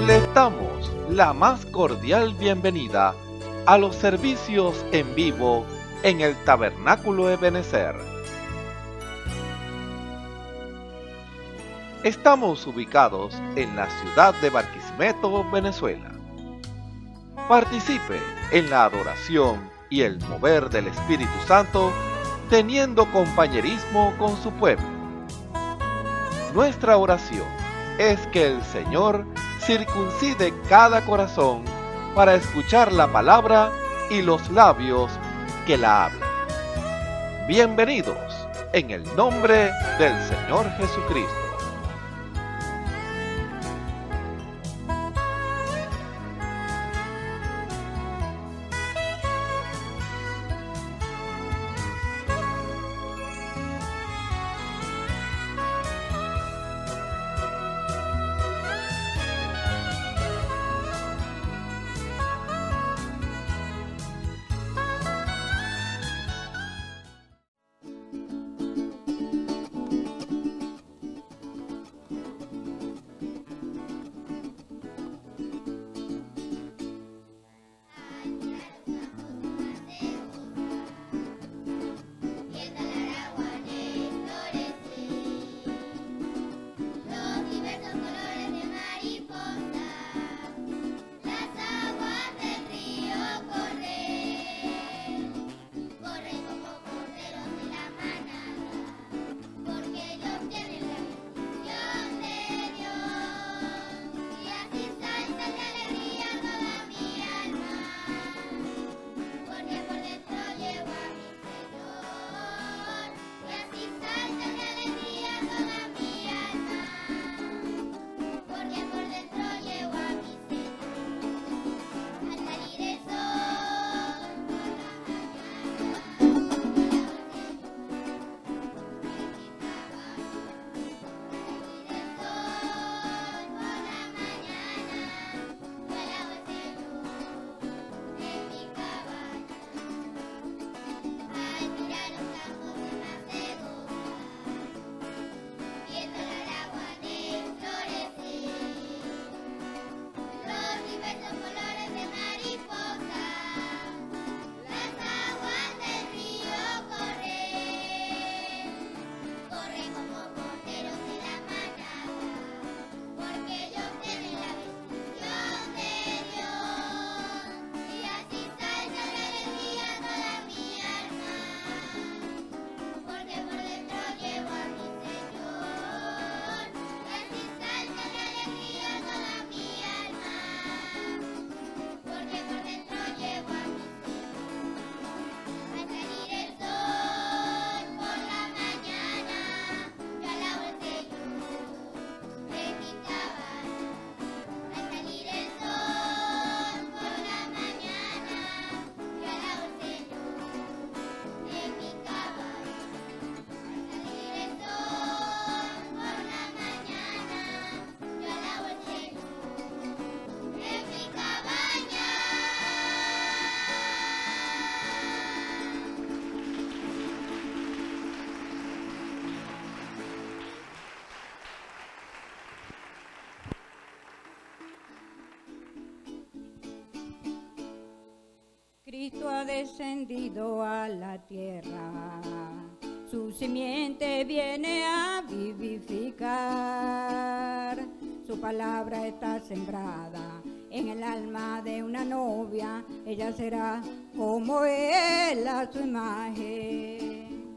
Les damos la más cordial bienvenida a los servicios en vivo en el Tabernáculo Ebenezer. Estamos ubicados en la ciudad de Barquisimeto, Venezuela. Participe en la adoración y el mover del Espíritu Santo, teniendo compañerismo con su pueblo. Nuestra oración es que el Señor circuncide cada corazón para escuchar la palabra y los labios que la hablan. Bienvenidos en el nombre del Señor Jesucristo. Cristo ha descendido a la tierra, su simiente viene a vivificar. Su palabra está sembrada en el alma de una novia, ella será como él a su imagen.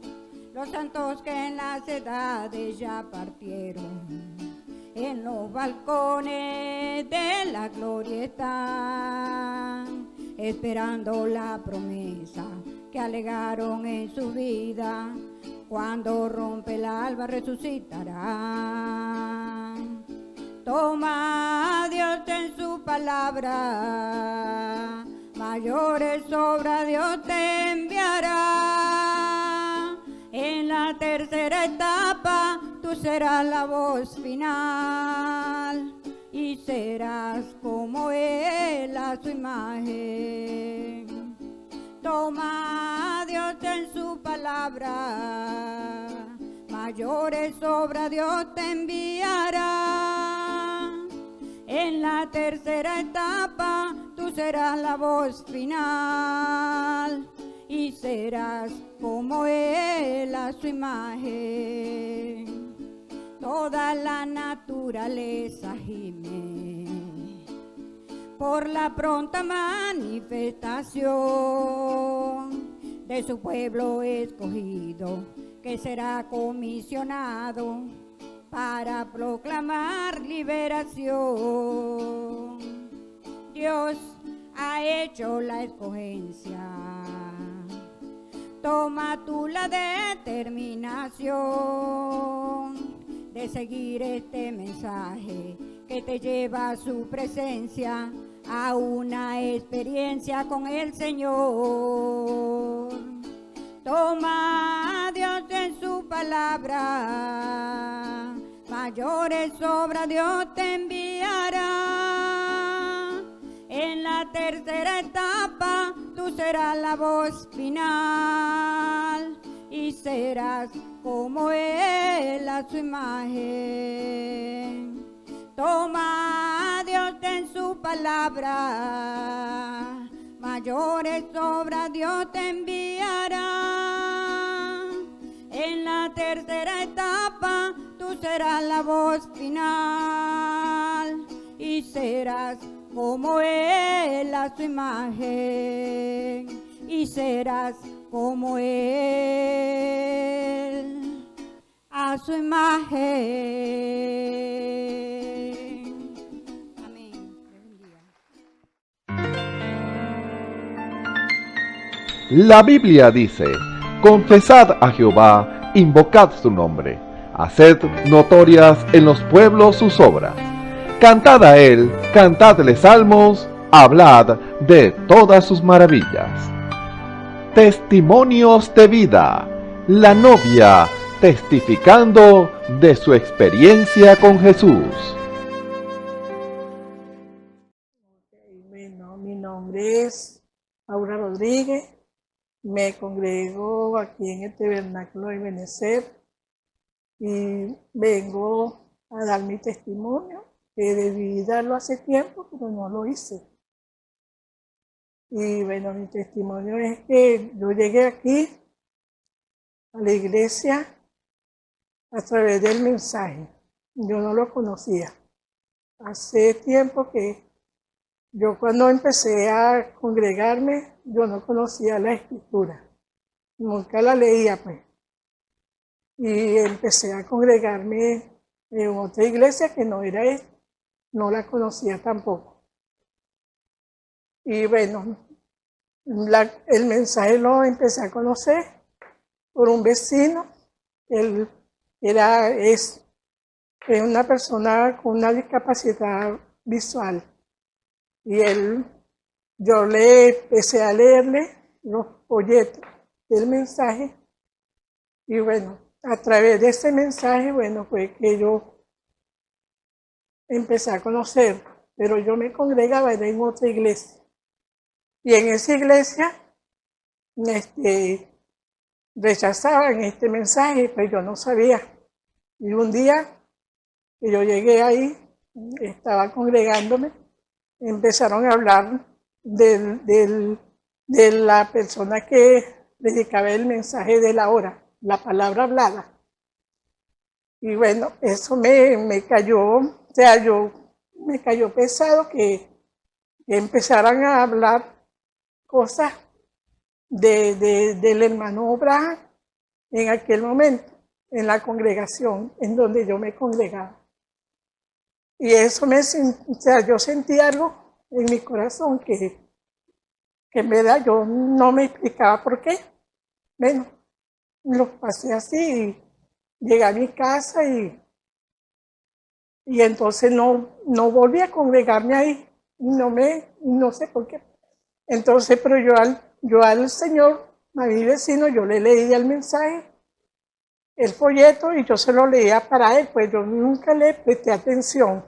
Los santos que en las edades ya partieron, en los balcones de la gloria están, esperando la promesa que alegaron en su vida. Cuando rompe el alba resucitarán. Toma a Dios en su palabra, mayores obras Dios te enviará. En la tercera etapa tú serás la voz final y serás como él a su imagen. Toma a Dios en su palabra, mayores obras Dios te enviará. En la tercera etapa tú serás la voz final y serás como Él a su imagen. Toda la naturaleza gime por la pronta manifestación de su pueblo escogido, que será comisionado para proclamar liberación. Dios ha hecho la escogencia, toma tú la determinación de seguir este mensaje que te lleva a su presencia, a una experiencia con el Señor. Toma a Dios en su palabra, mayores obras Dios te enviará. En la tercera etapa tú serás la voz final y serás como Él a su imagen. Toma a Dios en su palabra, mayores obras Dios te enviará. En la tercera etapa tú serás la voz final y serás como Él a su imagen, y serás como Él a su imagen. Amén. La Biblia dice: confesad a Jehová, invocad su nombre, haced notorias en los pueblos sus obras. Cantad a él, cantadle salmos, hablad de todas sus maravillas. Testimonios de vida. La novia testificando de su experiencia con Jesús. Bueno, mi nombre es Aura Rodríguez. Me congrego aquí en el Tabernáculo de Benecer y vengo a dar mi testimonio, que debí darlo hace tiempo, pero no lo hice. Y bueno, mi testimonio es que yo llegué aquí a la iglesia a través del mensaje. Yo no lo conocía. Hace tiempo que yo, cuando empecé a congregarme, yo no conocía la escritura. Nunca la leía, pues. Y empecé a congregarme en otra iglesia que no era esta. No la conocía tampoco. Y bueno, el mensaje lo empecé a conocer por un vecino. Él es una persona con una discapacidad visual. Y yo le empecé a leerle los folletos del mensaje. Y bueno, a través de ese mensaje, bueno, fue que yo empecé a conocer, pero yo me congregaba en otra iglesia. Y en esa iglesia rechazaban este mensaje, pues yo no sabía. Y un día que yo llegué ahí, estaba congregándome, empezaron a hablar de la persona que predicaba el mensaje de la hora, la palabra hablada. Y bueno, eso me cayó, o sea, me cayó pesado que empezaran a hablar cosas del hermano Abraham en aquel momento, en la congregación en donde yo me congregaba. Y eso o sea, yo sentí algo en mi corazón que en verdad yo no me explicaba por qué. Bueno, lo pasé así y llegué a mi casa y entonces no volví a congregarme ahí. No sé por qué. Entonces, pero yo al Señor, a mi vecino, yo le leía el mensaje, el folleto, y yo se lo leía para él, pues yo nunca le presté atención.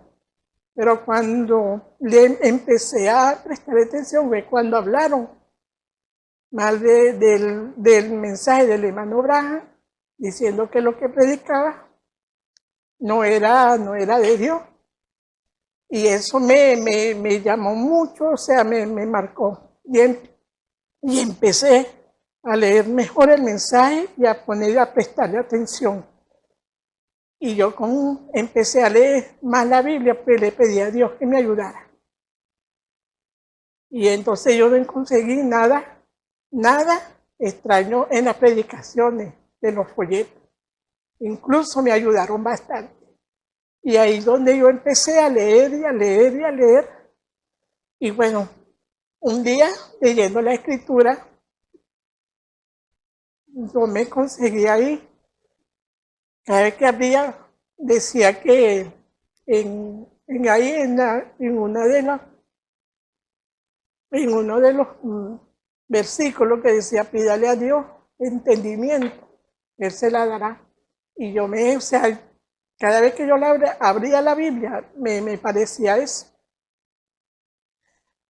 Pero cuando le empecé a prestar atención fue cuando hablaron mal del mensaje del hermano Abraham, diciendo que lo que predicaba no era de Dios. Y eso me llamó mucho, o sea, me marcó. Y empecé a leer mejor el mensaje y a prestarle atención. Y yo empecé a leer más la Biblia, pues le pedí a Dios que me ayudara. Y entonces yo no conseguí nada extraño en las predicaciones de los folletos. Incluso me ayudaron bastante. Y ahí donde yo empecé a leer y a leer y a leer. Y bueno, un día leyendo la escritura, yo me conseguí ahí. Cada vez que abría, decía que en uno de los versículos que decía, pídale a Dios entendimiento, Él se la dará. Y o sea, cada vez que yo abría la Biblia, me parecía eso.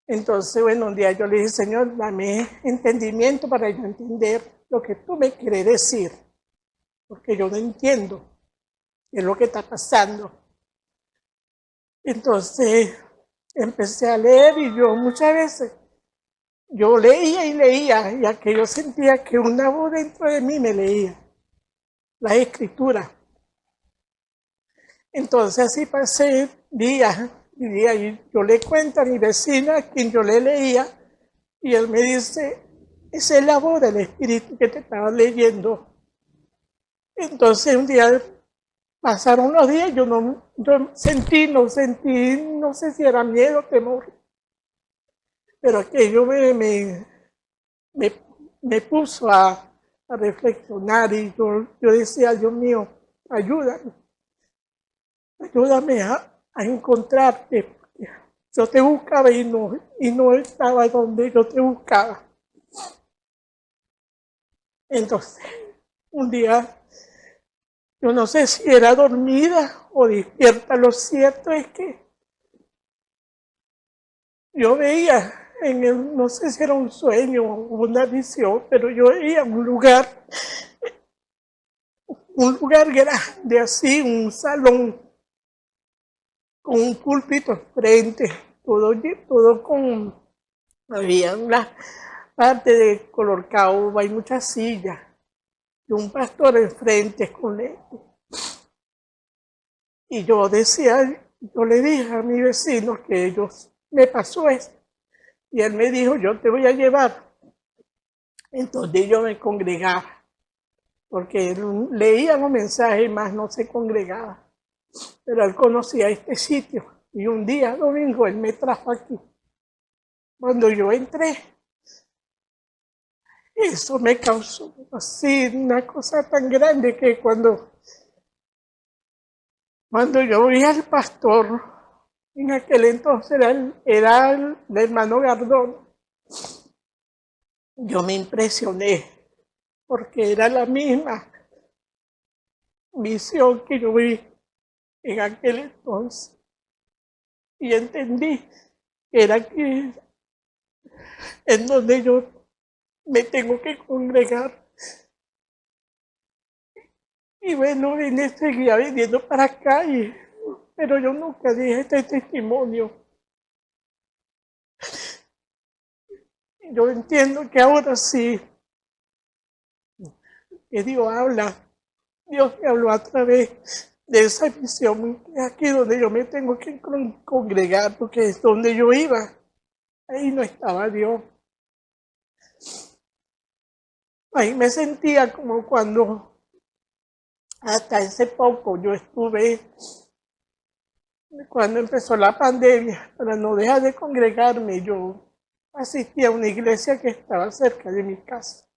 Entonces, bueno, un día yo le dije, Señor, dame entendimiento para yo entender lo que tú me quieres decir, porque yo no entiendo qué es lo que está pasando. Entonces, empecé a leer y yo muchas veces, yo leía y leía, y aquello sentía que una voz dentro de mí me leía las escrituras. Entonces así pasé días y días, y yo le cuento a mi vecina a quien yo le leía, y él me dice, esa es la voz del Espíritu que te estaba leyendo. Entonces un día pasaron los días, yo no sentí, no sé si era miedo o temor, pero aquello me puso a reflexionar, y yo decía, Dios mío, ayúdame a encontrarte. Yo te buscaba y no estaba donde yo te buscaba. Entonces, un día, yo no sé si era dormida o despierta, lo cierto es que yo veía no sé si era un sueño o una visión, pero yo veía un lugar grande así, un salón con un púlpito enfrente, todo había una parte de color caoba y muchas sillas, y un pastor enfrente con él. Y yo le dije a mi vecino que me pasó esto, y él me dijo, yo te voy a llevar. Entonces yo me congregaba, porque él leía los mensajes más no se congregaba. Pero él conocía este sitio, y un día, domingo, él me trajo aquí. Cuando yo entré, eso me causó así una cosa tan grande que cuando yo vi al pastor, en aquel entonces era el hermano Gardón, yo me impresioné, porque era la misma visión que yo vi en aquel entonces. Y entendí que era aquí en donde yo me tengo que congregar. Y bueno, seguía viniendo para acá, pero yo nunca dije este testimonio. Yo entiendo que ahora sí, que Dios habla. Dios me habló a través de esa visión, aquí donde yo me tengo que congregar, porque es donde yo iba. Ahí no estaba Dios. Ahí me sentía como cuando hasta hace poco yo estuve, cuando empezó la pandemia, para no dejar de congregarme, yo asistía a una iglesia que estaba cerca de mi casa.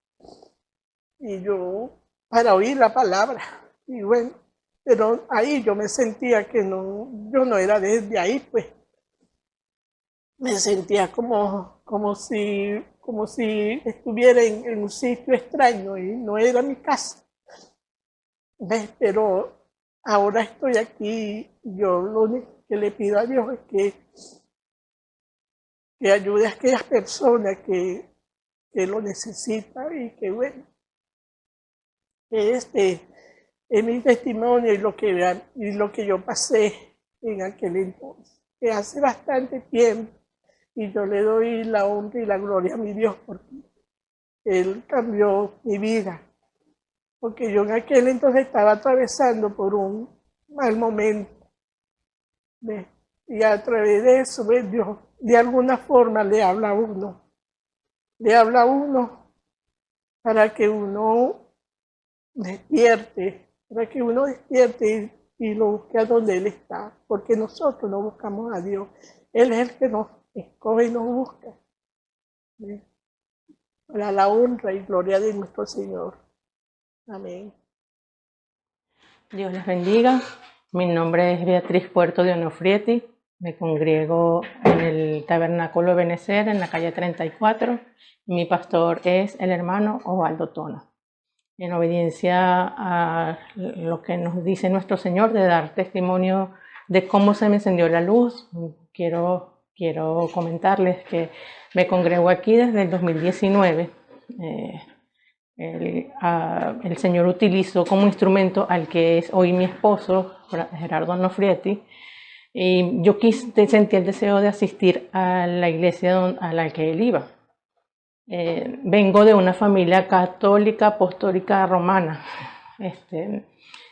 Y yo, para oír la palabra, y bueno, pero ahí yo me sentía que yo no era desde ahí, pues. Me sentía como si estuviera en un sitio extraño y no era mi casa. ¿Ves? Pero ahora estoy aquí, yo lo único que le pido a Dios es que ayude a aquellas personas que lo necesitan, y que bueno, que este es mi testimonio y lo que yo pasé en aquel entonces. que hace bastante tiempo, y yo le doy la honra y la gloria a mi Dios porque Él cambió mi vida, porque yo en aquel entonces estaba atravesando por un mal momento, ¿ves? Y a través de eso, ¿ves? Dios de alguna forma le habla a uno para que uno despierte, y lo busque a donde Él está, porque nosotros no buscamos a Dios, Él es el que nos escoge y nos busca. ¿Ves? Para la honra y gloria de nuestro Señor. Amén. Dios les bendiga. Mi nombre es Beatriz Puerto de Onofrieti. Me congrego en el Tabernáculo Benecer en la calle 34. Mi pastor es el hermano Osvaldo Tona. En obediencia a lo que nos dice nuestro Señor de dar testimonio de cómo se me encendió la luz, quiero comentarles que me congrego aquí desde el 2019. El Señor utilizó como instrumento al que es hoy mi esposo, Gerardo Onofrieti, y yo sentí el deseo de asistir a la iglesia a la que él iba. Vengo de una familia católica, apostólica, romana,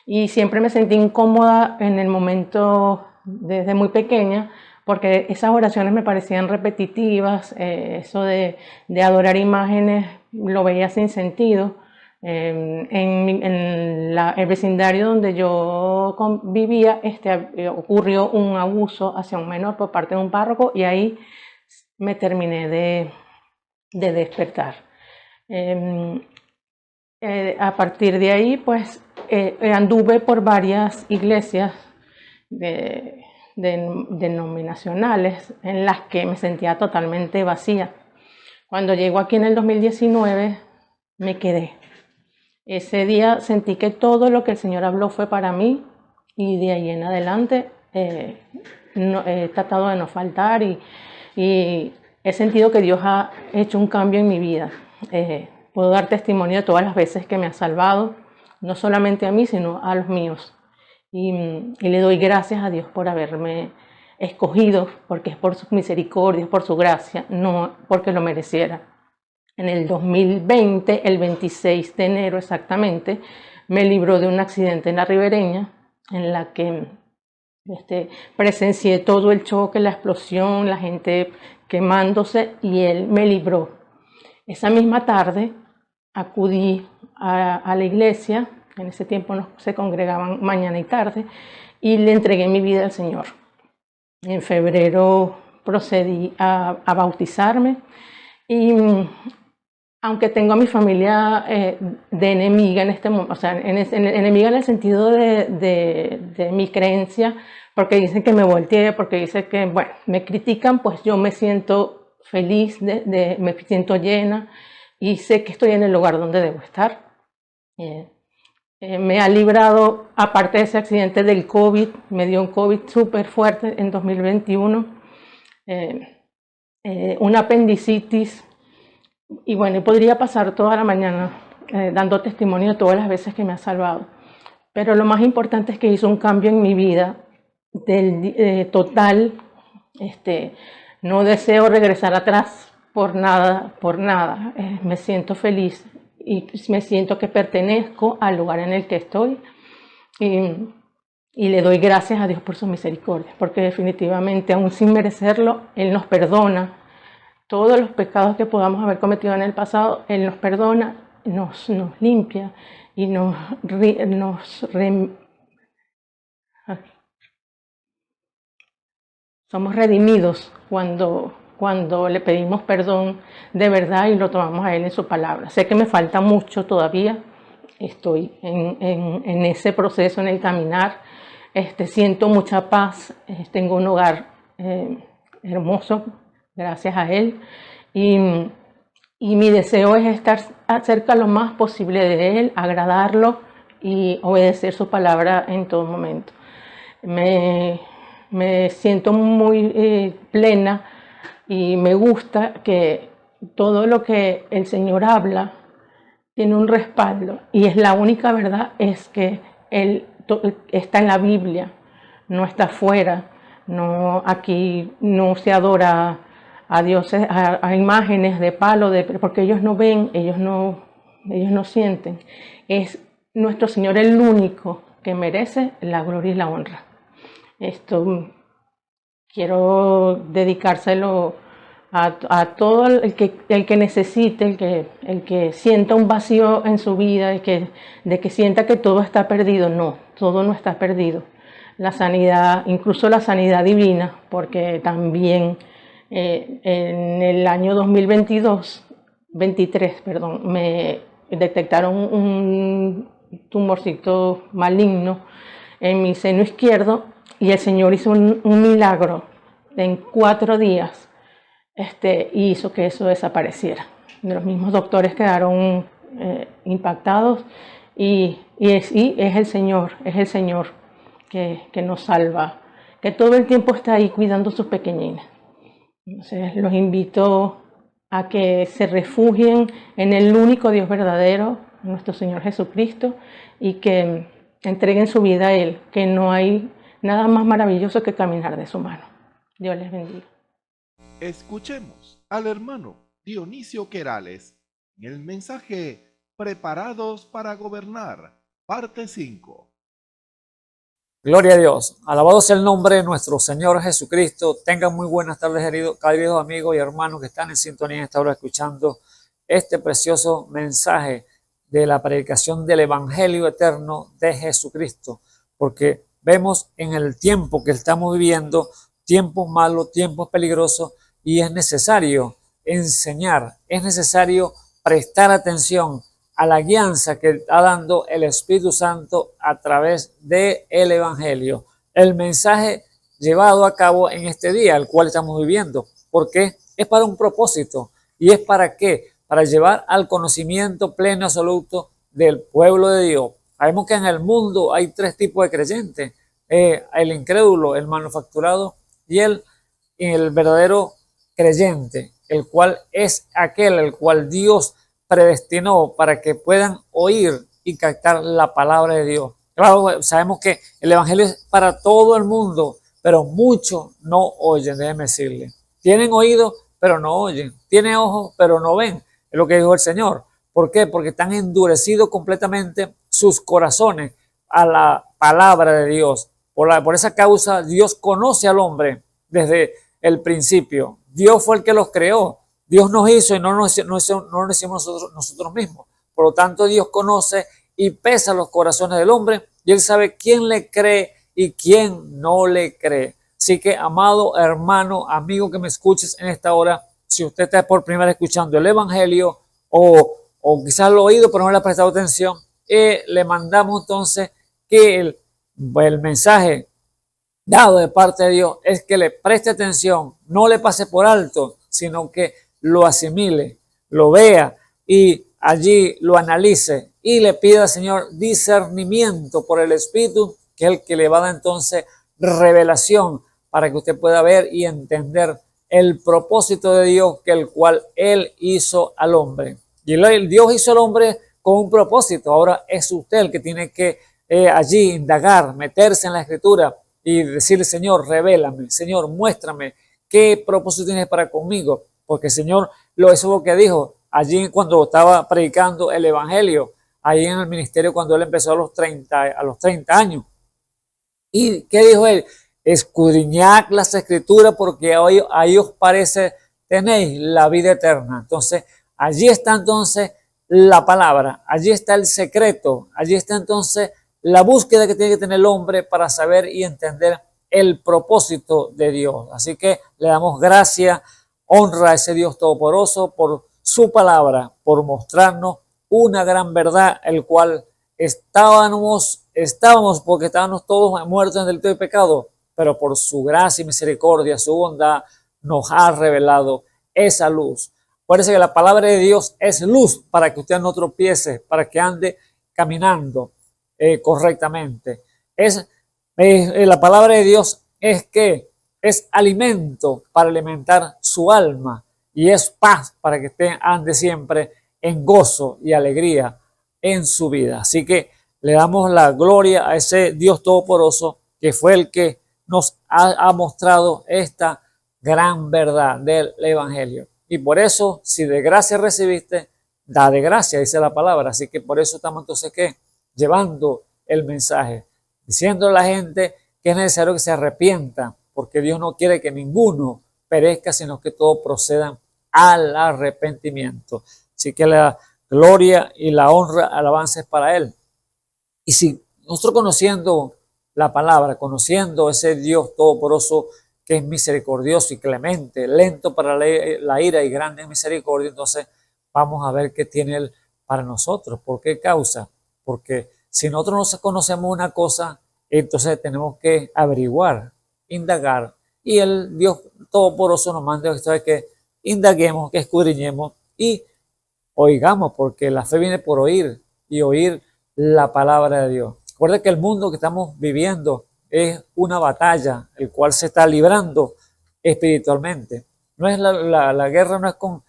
y siempre me sentí incómoda en el momento desde muy pequeña, porque esas oraciones me parecían repetitivas, eso de adorar imágenes lo veía sin sentido. En el vecindario donde yo vivía ocurrió un abuso hacia un menor por parte de un párroco y ahí me terminé de despertar. A partir de ahí pues anduve por varias iglesias denominacionales en las que me sentía totalmente vacía. Cuando llego aquí en el 2019 me quedé. Ese día sentí que todo lo que el Señor habló fue para mí y de ahí en adelante he tratado de no faltar y he sentido que Dios ha hecho un cambio en mi vida. Puedo dar testimonio de todas las veces que me ha salvado, no solamente a mí, sino a los míos. Y le doy gracias a Dios por haberme escogido, porque es por su misericordia, por su gracia, no porque lo mereciera. En el 2020, el 26 de enero exactamente, me libró de un accidente en la Ribereña, en la que presencié todo el choque, la explosión, la gente quemándose, y él me libró. Esa misma tarde acudí a la iglesia, en ese tiempo no se congregaban mañana y tarde, y le entregué mi vida al Señor. En febrero procedí a bautizarme y aunque tengo a mi familia de enemiga en este momento, o sea, enemiga en el sentido de mi creencia, porque dicen que me volteé, porque dicen que, bueno, me critican, pues yo me siento feliz, me siento llena y sé que estoy en el lugar donde debo estar. Me ha librado, aparte de ese accidente del COVID, me dio un COVID súper fuerte en 2021, una apendicitis. Y bueno, podría pasar toda la mañana dando testimonio de todas las veces que me ha salvado. Pero lo más importante es que hizo un cambio en mi vida total. No deseo regresar atrás por nada. Me siento feliz y me siento que pertenezco al lugar en el que estoy. Y le doy gracias a Dios por su misericordia, porque definitivamente, aún sin merecerlo, Él nos perdona. Todos los pecados que podamos haber cometido en el pasado, Él nos perdona, nos limpia y somos redimidos cuando le pedimos perdón de verdad y lo tomamos a Él en su palabra. Sé que me falta mucho todavía, estoy en ese proceso, en el caminar, siento mucha paz, tengo un hogar hermoso, gracias a Él, y mi deseo es estar cerca lo más posible de Él, agradarlo y obedecer su palabra en todo momento. Me siento muy plena y me gusta que todo lo que el Señor habla tiene un respaldo, y es la única verdad, es que Él está en la Biblia, no está fuera. No, aquí no se adora a dioses, a imágenes de palo, porque ellos no ven, ellos no sienten. Es nuestro Señor el único que merece la gloria y la honra. Esto quiero dedicárselo a todo el que necesite, el que sienta un vacío en su vida, de que sienta que todo está perdido. No, todo no está perdido. La sanidad, incluso la sanidad divina, porque también en el año 23, me detectaron un tumorcito maligno en mi seno izquierdo y el Señor hizo un milagro en 4 días y hizo que eso desapareciera. Los mismos doctores quedaron impactados y es el Señor que nos salva, que todo el tiempo está ahí cuidando a sus pequeñines. Entonces los invito a que se refugien en el único Dios verdadero, nuestro Señor Jesucristo, y que entreguen su vida a Él, que no hay nada más maravilloso que caminar de su mano. Dios les bendiga. Escuchemos al hermano Dionisio Querales en el mensaje Preparados para Gobernar, parte 5. Gloria a Dios. Alabado sea el nombre de nuestro Señor Jesucristo. Tengan muy buenas tardes, queridos amigos y hermanos que están en sintonía en esta hora escuchando este precioso mensaje de la predicación del Evangelio eterno de Jesucristo. Porque vemos en el tiempo que estamos viviendo, tiempos malos, tiempos peligrosos, y es necesario enseñar, es necesario prestar atención a la guianza que está dando el Espíritu Santo a través del Evangelio. El mensaje llevado a cabo en este día, el cual estamos viviendo, porque es para un propósito. ¿Y es para qué? Para llevar al conocimiento pleno absoluto del pueblo de Dios. Sabemos que en el mundo hay 3 tipos de creyentes: el incrédulo, el manufacturado y el verdadero creyente, el cual es aquel el cual Dios predestinó para que puedan oír y captar la palabra de Dios. Claro, sabemos que el Evangelio es para todo el mundo, pero muchos no oyen, déjenme decirle. Tienen oídos, pero no oyen. Tienen ojos, pero no ven. Es lo que dijo el Señor. ¿Por qué? Porque están endurecidos completamente sus corazones a la palabra de Dios. Por esa causa, Dios conoce al hombre desde el principio. Dios fue el que los creó. Dios nos hizo y no nos hicimos nosotros mismos. Por lo tanto, Dios conoce y pesa los corazones del hombre y Él sabe quién le cree y quién no le cree. Así que, amado hermano, amigo que me escuches en esta hora, si usted está por primera vez escuchando el Evangelio o quizás lo ha oído pero no le ha prestado atención, le mandamos entonces que el mensaje dado de parte de Dios es que le preste atención, no le pase por alto, sino que lo asimile, lo vea y allí lo analice y le pida al Señor discernimiento por el Espíritu, que es el que le va a dar entonces revelación para que usted pueda ver y entender el propósito de Dios, que el cual Él hizo al hombre. Y Dios hizo al hombre con un propósito. Ahora es usted el que tiene que allí indagar, meterse en la Escritura y decirle: Señor, revélame, Señor, muéstrame qué propósito tienes para conmigo. Porque el Señor eso es lo que dijo allí cuando estaba predicando el Evangelio, ahí en el ministerio, cuando Él empezó a los 30 años. ¿Y qué dijo Él? Escudriñad las Escrituras, porque ahí os parece tenéis la vida eterna. Entonces, allí está entonces la palabra, allí está el secreto, allí está entonces la búsqueda que tiene que tener el hombre para saber y entender el propósito de Dios. Así que le damos gracias, honra a ese Dios todopoderoso por su palabra, por mostrarnos una gran verdad, el cual estábamos porque estábamos todos muertos en el delito de pecado, pero por su gracia y misericordia, su bondad, nos ha revelado esa luz. Acuérdense que la palabra de Dios es luz para que usted no tropiece, para que ande caminando correctamente. La palabra de Dios es alimento para alimentar su alma y es paz para que usted ande siempre en gozo y alegría en su vida. Así que le damos la gloria a ese Dios todopoderoso, que fue el que nos ha mostrado esta gran verdad del Evangelio. Y por eso, si de gracia recibiste, da de gracia, dice la palabra. Así que por eso estamos entonces, ¿qué? Llevando el mensaje, diciendo a la gente que es necesario que se arrepienta, porque Dios no quiere que ninguno perezca, sino que todos procedan al arrepentimiento. Así que la gloria y la honra, alabanza es para Él. Y si nosotros conociendo la palabra, conociendo ese Dios todopoderoso que es misericordioso y clemente, lento para la ira y grande en misericordia, entonces vamos a ver qué tiene Él para nosotros. ¿Por qué causa? Porque si nosotros no conocemos una cosa, entonces tenemos que averiguar, indagar. Y el Dios todopoderoso nos manda que indaguemos, que escudriñemos y oigamos, porque la fe viene por oír y oír la palabra de Dios. Recuerda que el mundo que estamos viviendo es una batalla, el cual se está librando espiritualmente. No es la guerra no es con,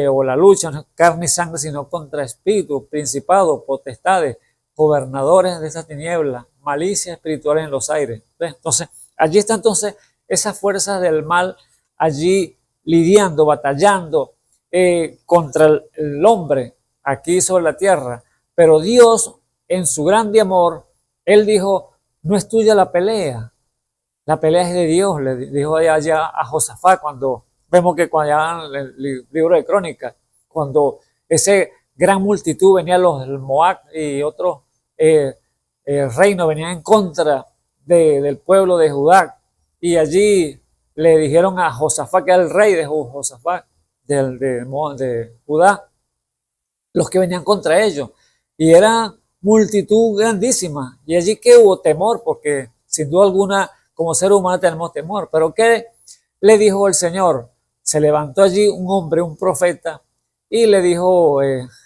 o la lucha no es carne y sangre, sino contra espíritus, principados, potestades, gobernadores de esa tiniebla, malicia espiritual en los aires. Entonces, allí está entonces esas fuerzas del mal, allí lidiando, batallando contra el hombre aquí sobre la tierra. Pero Dios, en su grande amor, Él dijo, no es tuya la pelea es de Dios, le dijo allá a Josafat, cuando vemos que cuando ya en el libro de Crónicas, cuando ese gran multitud venía los Moab y otros reinos venían en contra del pueblo de Judá, y allí le dijeron a Josafat, que era el rey de Josafat, de Judá, los que venían contra ellos, y era multitud grandísima, y allí que hubo temor, porque sin duda alguna como ser humano tenemos temor. Pero ¿qué le dijo el Señor? Se levantó allí un hombre, un profeta, y le dijo,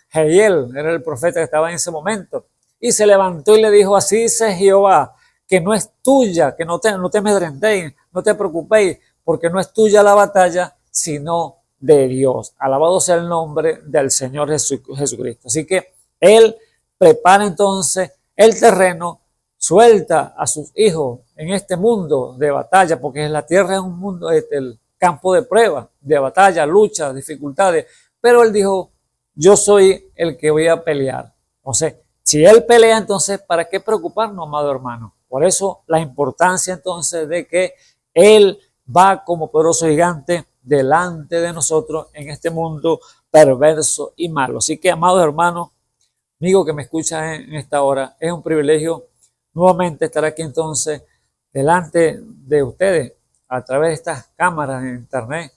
Jehiel, era el profeta que estaba en ese momento, y se levantó y le dijo, así dice Jehová, que no es tuya, que no te amedrentéis, no te preocupéis, porque no es tuya la batalla, sino de Dios. Alabado sea el nombre del Señor Jesucristo. Así que Él prepara entonces el terreno, suelta a sus hijos en este mundo de batalla, porque la tierra es un mundo, el campo de prueba, de batalla, lucha, dificultades. Pero Él dijo, yo soy el que voy a pelear. Entonces, si Él pelea, entonces, ¿para qué preocuparnos, amado hermano? Por eso la importancia entonces de que Él va como poderoso gigante delante de nosotros en este mundo perverso y malo. Así que, amados hermanos, amigo que me escucha en esta hora, es un privilegio nuevamente estar aquí entonces delante de ustedes a través de estas cámaras en internet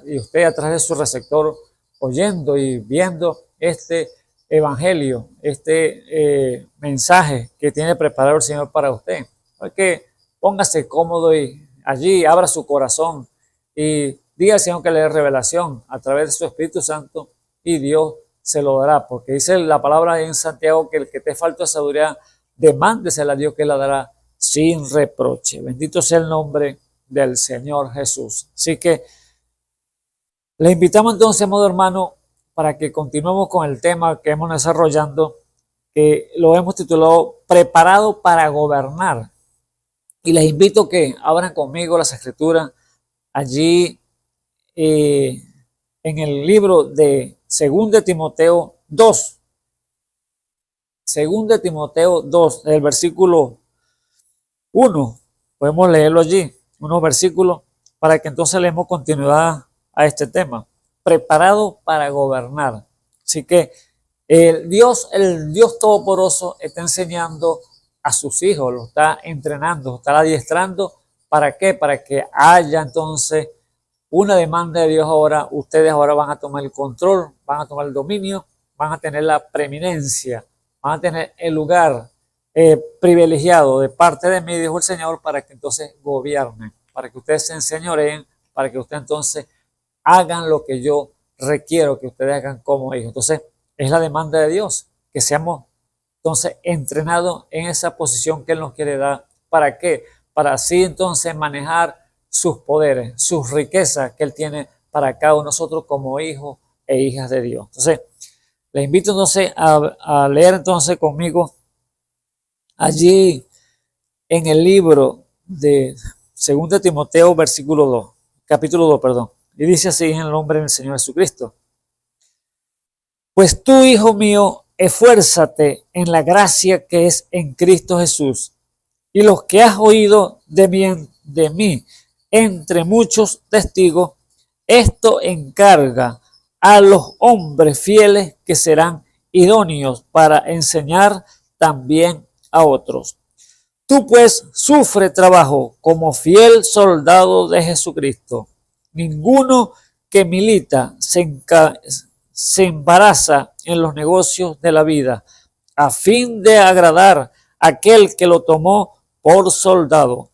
y usted a través de su receptor oyendo y viendo este evangelio, este mensaje que tiene preparado el Señor para usted. Así que póngase cómodo y allí abra su corazón y diga al Señor que le dé revelación a través de su Espíritu Santo y Dios se lo dará, porque dice la palabra en Santiago que el que te falta sabiduría, demándesela a Dios que la dará sin reproche. Bendito sea el nombre del Señor Jesús. Así que le invitamos entonces, amado hermano, para que continuemos con el tema que hemos desarrollando, que lo hemos titulado Preparado para gobernar. Y les invito que abran conmigo las Escrituras allí en el libro de 2 Timoteo 2. 2 Timoteo 2, el versículo 1. Podemos leerlo allí, unos versículos, para que entonces leemos continuidad a este tema. Preparado para gobernar. Así que el Dios Todopoderoso está enseñando a sus hijos, lo está entrenando, lo está adiestrando. ¿Para qué? Para que haya entonces una demanda de Dios ahora. Ustedes ahora van a tomar el control, van a tomar el dominio, van a tener la preeminencia, van a tener el lugar privilegiado de parte de mí, dijo el Señor, para que entonces gobiernen, para que ustedes se enseñoreen, para que ustedes entonces hagan lo que yo requiero que ustedes hagan como hijos. Entonces, es la demanda de Dios, que seamos entonces entrenados en esa posición que Él nos quiere dar. ¿Para qué? Para así entonces manejar sus poderes, sus riquezas que Él tiene para cada uno de nosotros como hijos e hijas de Dios. Entonces, les invito entonces a leer entonces conmigo allí en el libro de 2 Timoteo capítulo 2, perdón. Y dice así en el nombre del Señor Jesucristo. Pues tú, hijo mío, esfuérzate en la gracia que es en Cristo Jesús. Y los que has oído de mí entre muchos testigos, esto encarga a los hombres fieles que serán idóneos para enseñar también a otros. Tú pues sufre trabajo como fiel soldado de Jesucristo. Ninguno que milita se embaraza en los negocios de la vida a fin de agradar a aquel que lo tomó por soldado.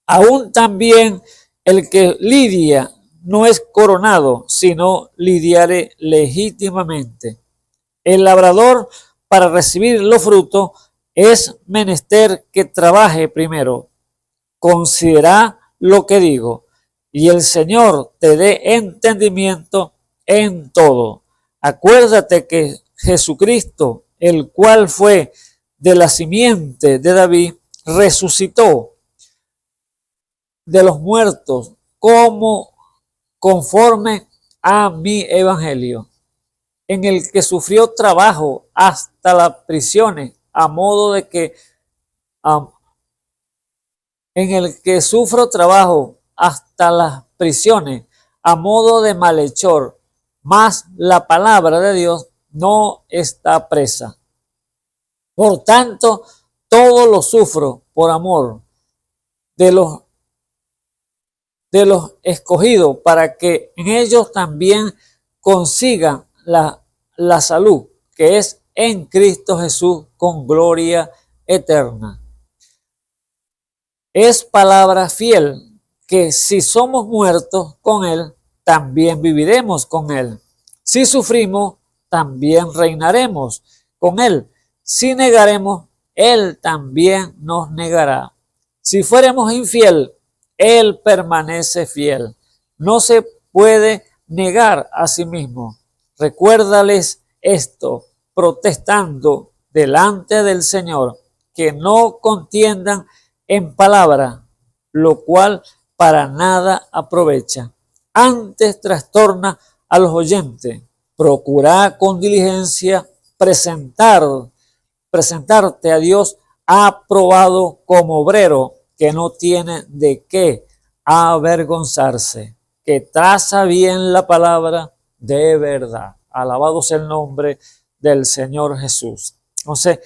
Aún también el que lidia no es coronado, sino lidiare legítimamente. El labrador, para recibir los frutos, es menester que trabaje primero. Considera lo que digo, y el Señor te dé entendimiento en todo. Acuérdate que Jesucristo, el cual fue de la simiente de David, resucitó de los muertos conforme a mi evangelio, en el que sufrió trabajo hasta las prisiones, a modo de que en el que sufro trabajo hasta las prisiones, a modo de malhechor, mas la palabra de Dios no está presa. Por tanto, todo lo sufro por amor de los escogidos, para que en ellos también consigan la salud que es en Cristo Jesús con gloria eterna. Es palabra fiel que si somos muertos con Él, también viviremos con Él. Si sufrimos, también reinaremos con Él. Si negaremos, Él también nos negará. Si fuéramos infiel, Él permanece fiel. No se puede negar a sí mismo. Recuérdales esto, protestando delante del Señor, que no contiendan en palabra, lo cual para nada aprovecha. Antes trastorna a los oyentes. Procura con diligencia presentarte a Dios aprobado como obrero que no tiene de qué avergonzarse, que traza bien la palabra de verdad. Alabado sea el nombre del Señor Jesús. Entonces,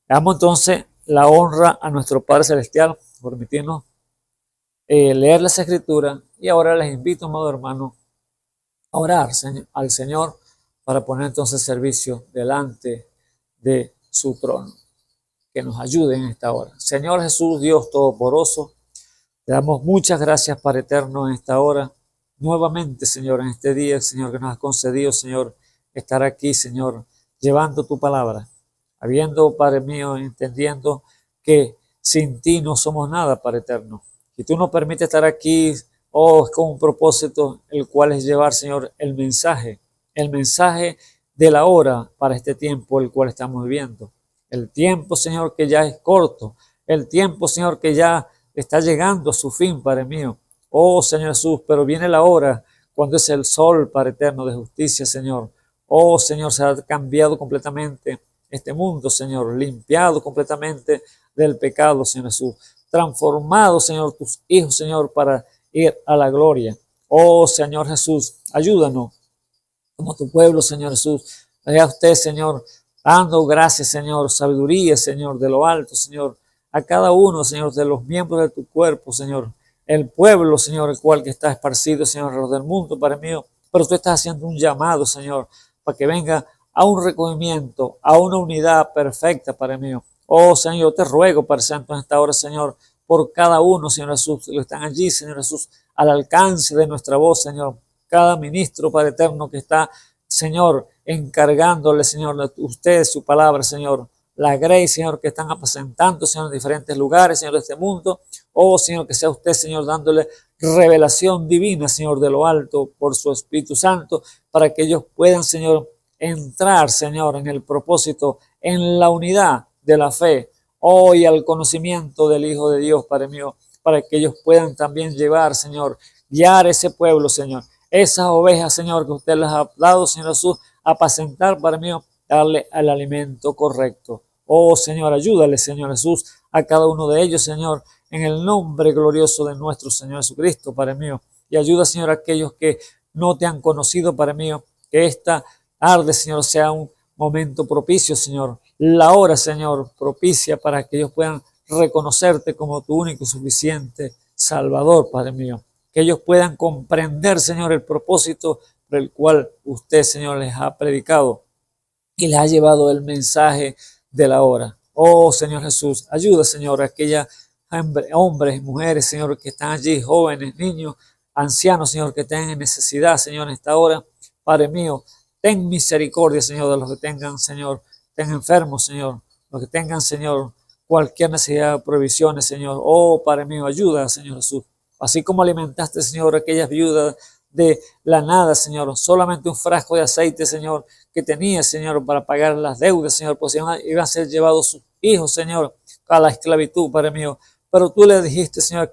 damos entonces la honra a nuestro Padre Celestial por permitirnos leer las Escrituras, y ahora les invito, amado hermano, a orar al Señor para poner entonces servicio delante de su trono. Que nos ayude en esta hora. Señor Jesús, Dios Todopoderoso, te damos muchas gracias, Padre eterno, en esta hora. Nuevamente, Señor, en este día, Señor, que nos has concedido, Señor, estar aquí, Señor, llevando tu palabra. Habiendo, Padre mío, entendiendo que sin ti no somos nada, Padre eterno. Y tú nos permites estar aquí, es con un propósito, el cual es llevar, Señor, el mensaje de la hora para este tiempo, el cual estamos viviendo. El tiempo, Señor, que ya es corto. El tiempo, Señor, que ya está llegando a su fin, Padre mío. Oh, Señor Jesús, pero viene la hora cuando es el sol, Padre eterno, de justicia, Señor. Oh, Señor, se ha cambiado completamente este mundo, Señor, limpiado completamente del pecado, Señor Jesús. Transformado, Señor, tus hijos, Señor, para ir a la gloria. Oh, Señor Jesús, ayúdanos como tu pueblo, Señor Jesús. A usted, Señor, dando gracias, Señor, sabiduría, Señor, de lo alto, Señor, a cada uno, Señor, de los miembros de tu cuerpo, Señor, el pueblo, Señor, el cual que está esparcido, Señor, alrededor del mundo, Padre mío, pero tú estás haciendo un llamado, Señor, para que venga a un recogimiento, a una unidad perfecta, Padre mío. Oh, Señor, yo te ruego, Padre Santo, en esta hora, Señor, por cada uno, Señor Jesús, que están allí, Señor Jesús, al alcance de nuestra voz, Señor, cada ministro, Padre eterno, que está, Señor, encargándole, Señor, a usted su palabra, Señor, la gracia, Señor, que están apacentando, Señor, en diferentes lugares, Señor, de este mundo. Oh, Señor, que sea usted, Señor, dándole revelación divina, Señor, de lo alto, por su Espíritu Santo, para que ellos puedan, Señor, entrar, Señor, en el propósito, en la unidad de la fe. hoy al conocimiento del Hijo de Dios, Padre mío, para que ellos puedan también llevar, Señor, guiar ese pueblo, Señor, esas ovejas, Señor, que usted les ha dado, Señor Jesús, apacentar, Padre mío, darle el alimento correcto. Oh, Señor, ayúdale, Señor Jesús, a cada uno de ellos, Señor, en el nombre glorioso de nuestro Señor Jesucristo, Padre mío. Y ayuda, Señor, a aquellos que no te han conocido, Padre mío, que esta tarde, Señor, sea un momento propicio, Señor. La hora, Señor, propicia para que ellos puedan reconocerte como tu único y suficiente Salvador, Padre mío. Que ellos puedan comprender, Señor, el propósito por el cual usted, Señor, les ha predicado y les ha llevado el mensaje de la hora. Oh, Señor Jesús, ayuda, Señor, a aquellas hombres y mujeres, Señor, que están allí, jóvenes, niños, ancianos, Señor, que estén en necesidad, Señor, en esta hora. Padre mío, ten misericordia, Señor, de los que tengan, Señor, estén enfermos, Señor, los que tengan, Señor, cualquier necesidad de provisiones, Señor. Oh, Padre mío, ayuda, Señor Jesús. Así como alimentaste, Señor, a aquellas viudas de la nada, Señor, solamente un frasco de aceite, Señor, que tenía, Señor, para pagar las deudas, Señor, pues iban a ser llevados sus hijos, Señor, a la esclavitud, Padre mío. Pero tú le dijiste, Señor,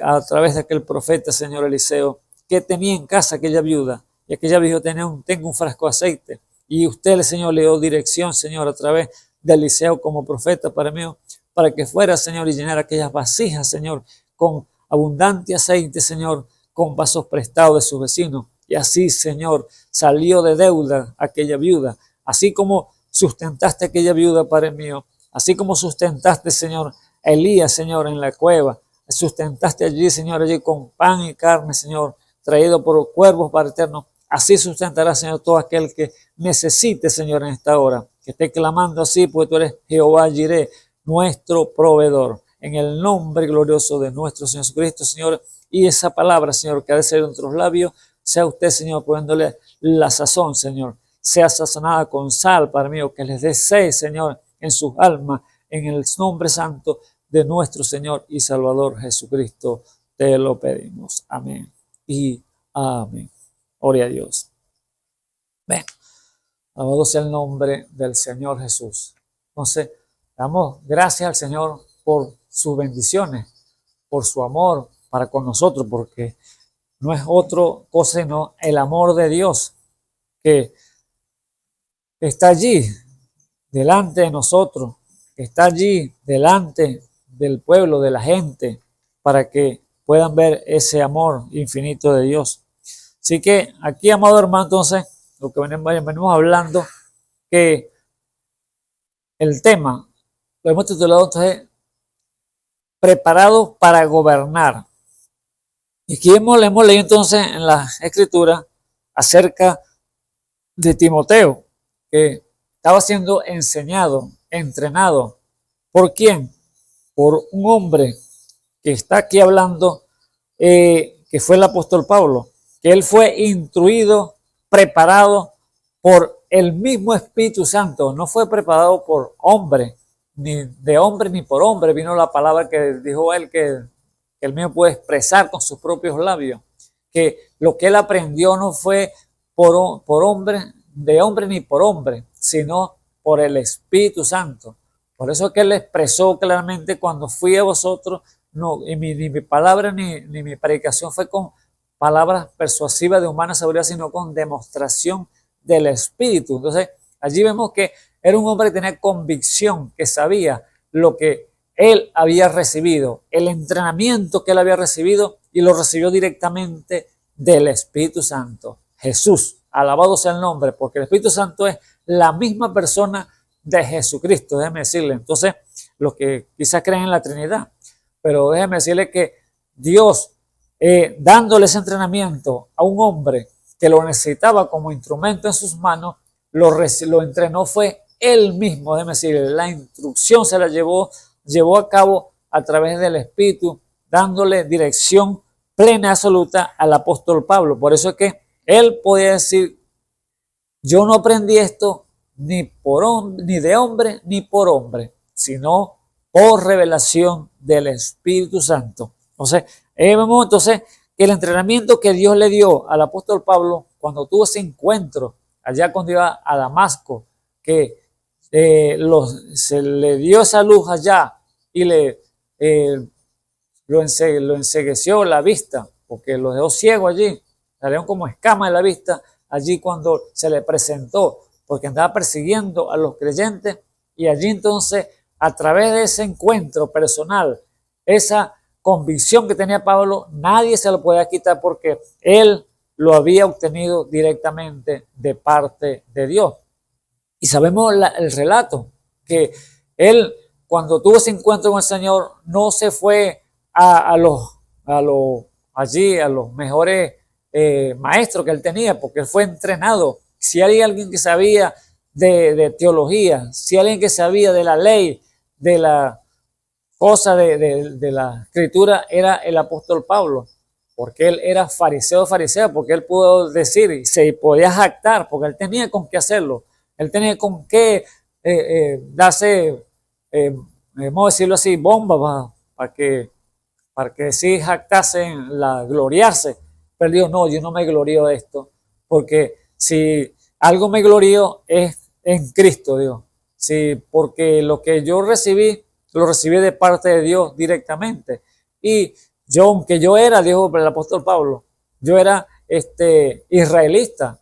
a través de aquel profeta, Señor Eliseo, que tenía en casa aquella viuda, y aquella viuda tengo un frasco de aceite. Y usted, Señor, le dio dirección, Señor, a través de Eliseo como profeta, Padre mío, para que fuera, Señor, y llenara aquellas vasijas, Señor, con abundante aceite, Señor, con vasos prestados de sus vecinos. Y así, Señor, salió de deuda aquella viuda. Así como sustentaste a aquella viuda, Padre mío, así como sustentaste, Señor, a Elías, Señor, en la cueva, sustentaste allí, Señor, allí con pan y carne, Señor, traído por cuervos para eterno. Así sustentará, Señor, todo aquel que necesite, Señor, en esta hora. Que esté clamando así, porque tú eres Jehová Jireh, nuestro proveedor. En el nombre glorioso de nuestro Señor Jesucristo, Señor. Y esa palabra, Señor, que ha de salir de nuestros labios, sea usted, Señor, poniéndole la sazón, Señor. Sea sazonada con sal, Padre mío, que les dé sed, Señor, en sus almas, en el nombre santo de nuestro Señor y Salvador Jesucristo. Te lo pedimos. Amén y amén. Gloria a Dios. Ven, alabado sea el nombre del Señor Jesús. Entonces, damos gracias al Señor por sus bendiciones, por su amor para con nosotros, porque no es otra cosa sino el amor de Dios que está allí delante de nosotros, que está allí delante del pueblo, de la gente, para que puedan ver ese amor infinito de Dios. Así que aquí, amado hermano, entonces, lo que venimos hablando, que el tema lo hemos titulado entonces Preparado para gobernar. Y aquí hemos leído entonces en la Escritura acerca de Timoteo, que estaba siendo enseñado, entrenado. ¿Por quién? Por un hombre que está aquí hablando, que fue el apóstol Pablo, que él fue instruido, preparado por el mismo Espíritu Santo, no fue preparado por hombre, ni de hombre ni por hombre. Vino la palabra que dijo él, que él mismo puede expresar con sus propios labios, que lo que él aprendió no fue por hombre, de hombre ni por hombre, sino por el Espíritu Santo. Por eso es que él expresó claramente: cuando fui a vosotros, no, y ni mi palabra ni mi predicación fue con palabras persuasivas de humana sabiduría, sino con demostración del Espíritu. Entonces, allí vemos que era un hombre que tenía convicción, que sabía lo que él había recibido, el entrenamiento que él había recibido, y lo recibió directamente del Espíritu Santo. Jesús, alabado sea el nombre, porque el Espíritu Santo es la misma persona de Jesucristo, déjeme decirle. Entonces, los que quizás creen en la Trinidad, pero déjeme decirle que Dios, dándole ese entrenamiento a un hombre que lo necesitaba como instrumento en sus manos, lo entrenó fue él mismo. Déjeme decirle, la instrucción se la llevó a cabo a través del Espíritu, dándole dirección plena y absoluta al apóstol Pablo. Por eso es que él podía decir: yo no aprendí esto ni de hombre ni por hombre, sino por revelación del Espíritu Santo. Entonces, vemos entonces que el entrenamiento que Dios le dio al apóstol Pablo cuando tuvo ese encuentro allá cuando iba a Damasco, que se le dio esa luz allá y lo encegueció la vista, porque lo dejó ciego allí, salieron como escamas de la vista allí cuando se le presentó, porque andaba persiguiendo a los creyentes, y allí entonces, a través de ese encuentro personal, esa convicción que tenía Pablo, nadie se lo podía quitar porque él lo había obtenido directamente de parte de Dios. Y sabemos el relato, que él, cuando tuvo ese encuentro con el Señor, no se fue a los mejores maestros que él tenía, porque él fue entrenado. Si hay alguien que sabía de teología, si hay alguien que sabía de la ley, de la cosa de la escritura, era el apóstol Pablo, porque él era fariseo, porque él pudo decir y se podía jactar, porque él tenía con qué hacerlo. Él tenía con qué darse, vamos a decirlo así, bomba para que sí jactase, gloriarse. Pero digo, no, yo no me glorío de esto, porque si algo me glorío es en Cristo, Dios. Sí, porque lo que yo recibí, lo recibí de parte de Dios directamente. Y yo, aunque yo era, dijo el apóstol Pablo, yo era israelita,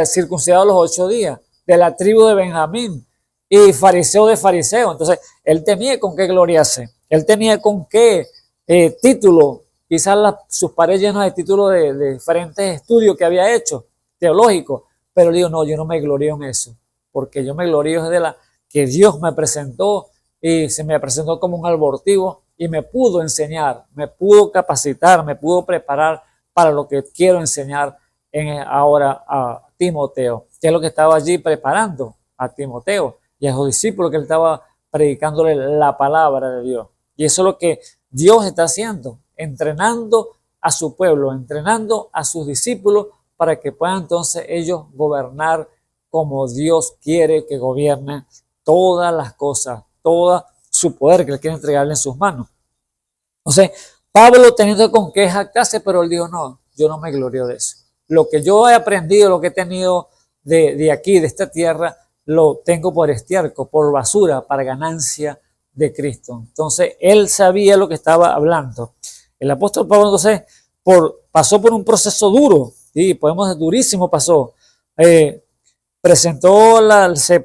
circuncidado a los 8 días, de la tribu de Benjamín y fariseo de fariseo. Entonces, él tenía con qué gloriarse, él tenía con qué título, quizás sus paredes llenas de títulos de diferentes estudios que había hecho, teológicos, pero digo, no, yo no me glorío en eso, porque yo me glorío de la que Dios me presentó, y se me presentó como un abortivo y me pudo enseñar, me pudo capacitar, me pudo preparar para lo que quiero enseñar ahora a Timoteo, que es lo que estaba allí preparando a Timoteo y a sus discípulos, que él estaba predicándole la palabra de Dios. Y eso es lo que Dios está haciendo, entrenando a su pueblo, entrenando a sus discípulos para que puedan entonces ellos gobernar como Dios quiere que gobiernen todas las cosas, todo su poder que él quiere entregarle en sus manos. Entonces, Pablo teniendo con qué jactarse, pero él dijo, no, yo no me glorío de eso. Lo que yo he aprendido, lo que he tenido de aquí, de esta tierra, lo tengo por estiércol, por basura, para ganancia de Cristo. Entonces, él sabía lo que estaba hablando. El apóstol Pablo entonces pasó por un proceso duro, y durísimo pasó. Se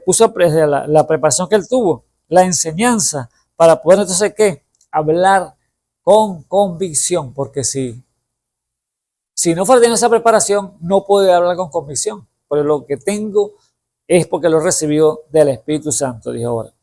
puso la preparación que él tuvo, la enseñanza, para poder entonces, ¿qué? Hablar con convicción, porque si no fuera teniendo esa preparación, no podía hablar con convicción, pero lo que tengo es porque lo recibió del Espíritu Santo, dijo ahora.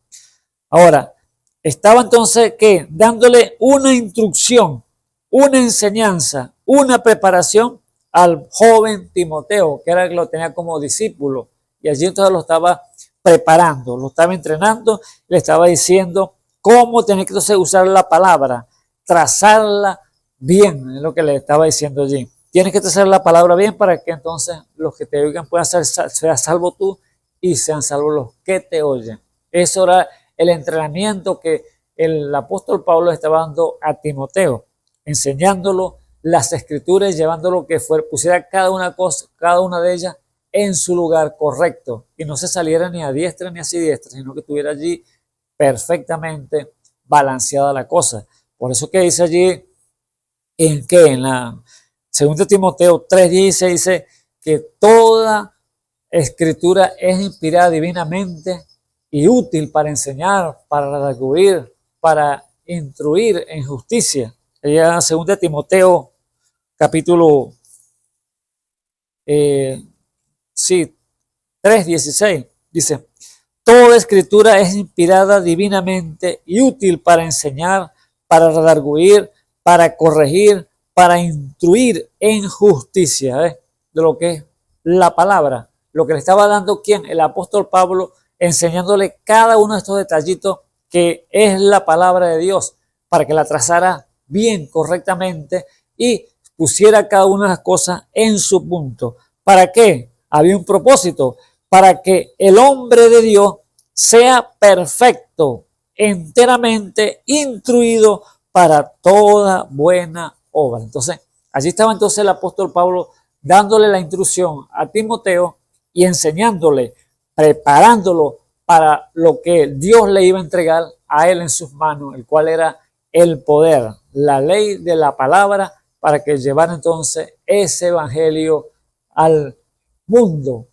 Ahora, estaba entonces, ¿qué? Dándole una instrucción, una enseñanza, una preparación al joven Timoteo, que era el que lo tenía como discípulo, y allí entonces lo estaba preparando, lo estaba entrenando, le estaba diciendo cómo tenía que entonces usar la palabra, trazarla bien, es lo que le estaba diciendo allí. Tienes que trazar la palabra bien para que entonces los que te oigan puedan ser salvo tú y sean salvos los que te oyen. Eso era el entrenamiento que el apóstol Pablo estaba dando a Timoteo, enseñándolo las escrituras, llevándolo que pusiera cada una de ellas en su lugar correcto y no se saliera ni a diestra ni a siniestra, sino que estuviera allí perfectamente balanceada la cosa. Por eso que dice allí en la 2 Timoteo 3:16 dice que toda escritura es inspirada divinamente y útil para enseñar, para redarguir, para instruir en justicia. Ella en 2 Timoteo capítulo 3:16 dice: toda escritura es inspirada divinamente y útil para enseñar, para redarguir, para corregir, para instruir en justicia. De lo que es la palabra, lo que le estaba dando ¿quién? El apóstol Pablo, enseñándole cada uno de estos detallitos que es la palabra de Dios, para que la trazara bien, correctamente, y pusiera cada una de las cosas en su punto. ¿Para qué? Había un propósito, para que el hombre de Dios sea perfecto, enteramente instruido para toda buena obra. Entonces, allí estaba entonces el apóstol Pablo dándole la instrucción a Timoteo y enseñándole, preparándolo para lo que Dios le iba a entregar a él en sus manos, el cual era el poder, la ley de la palabra, para que llevara entonces ese evangelio al mundo,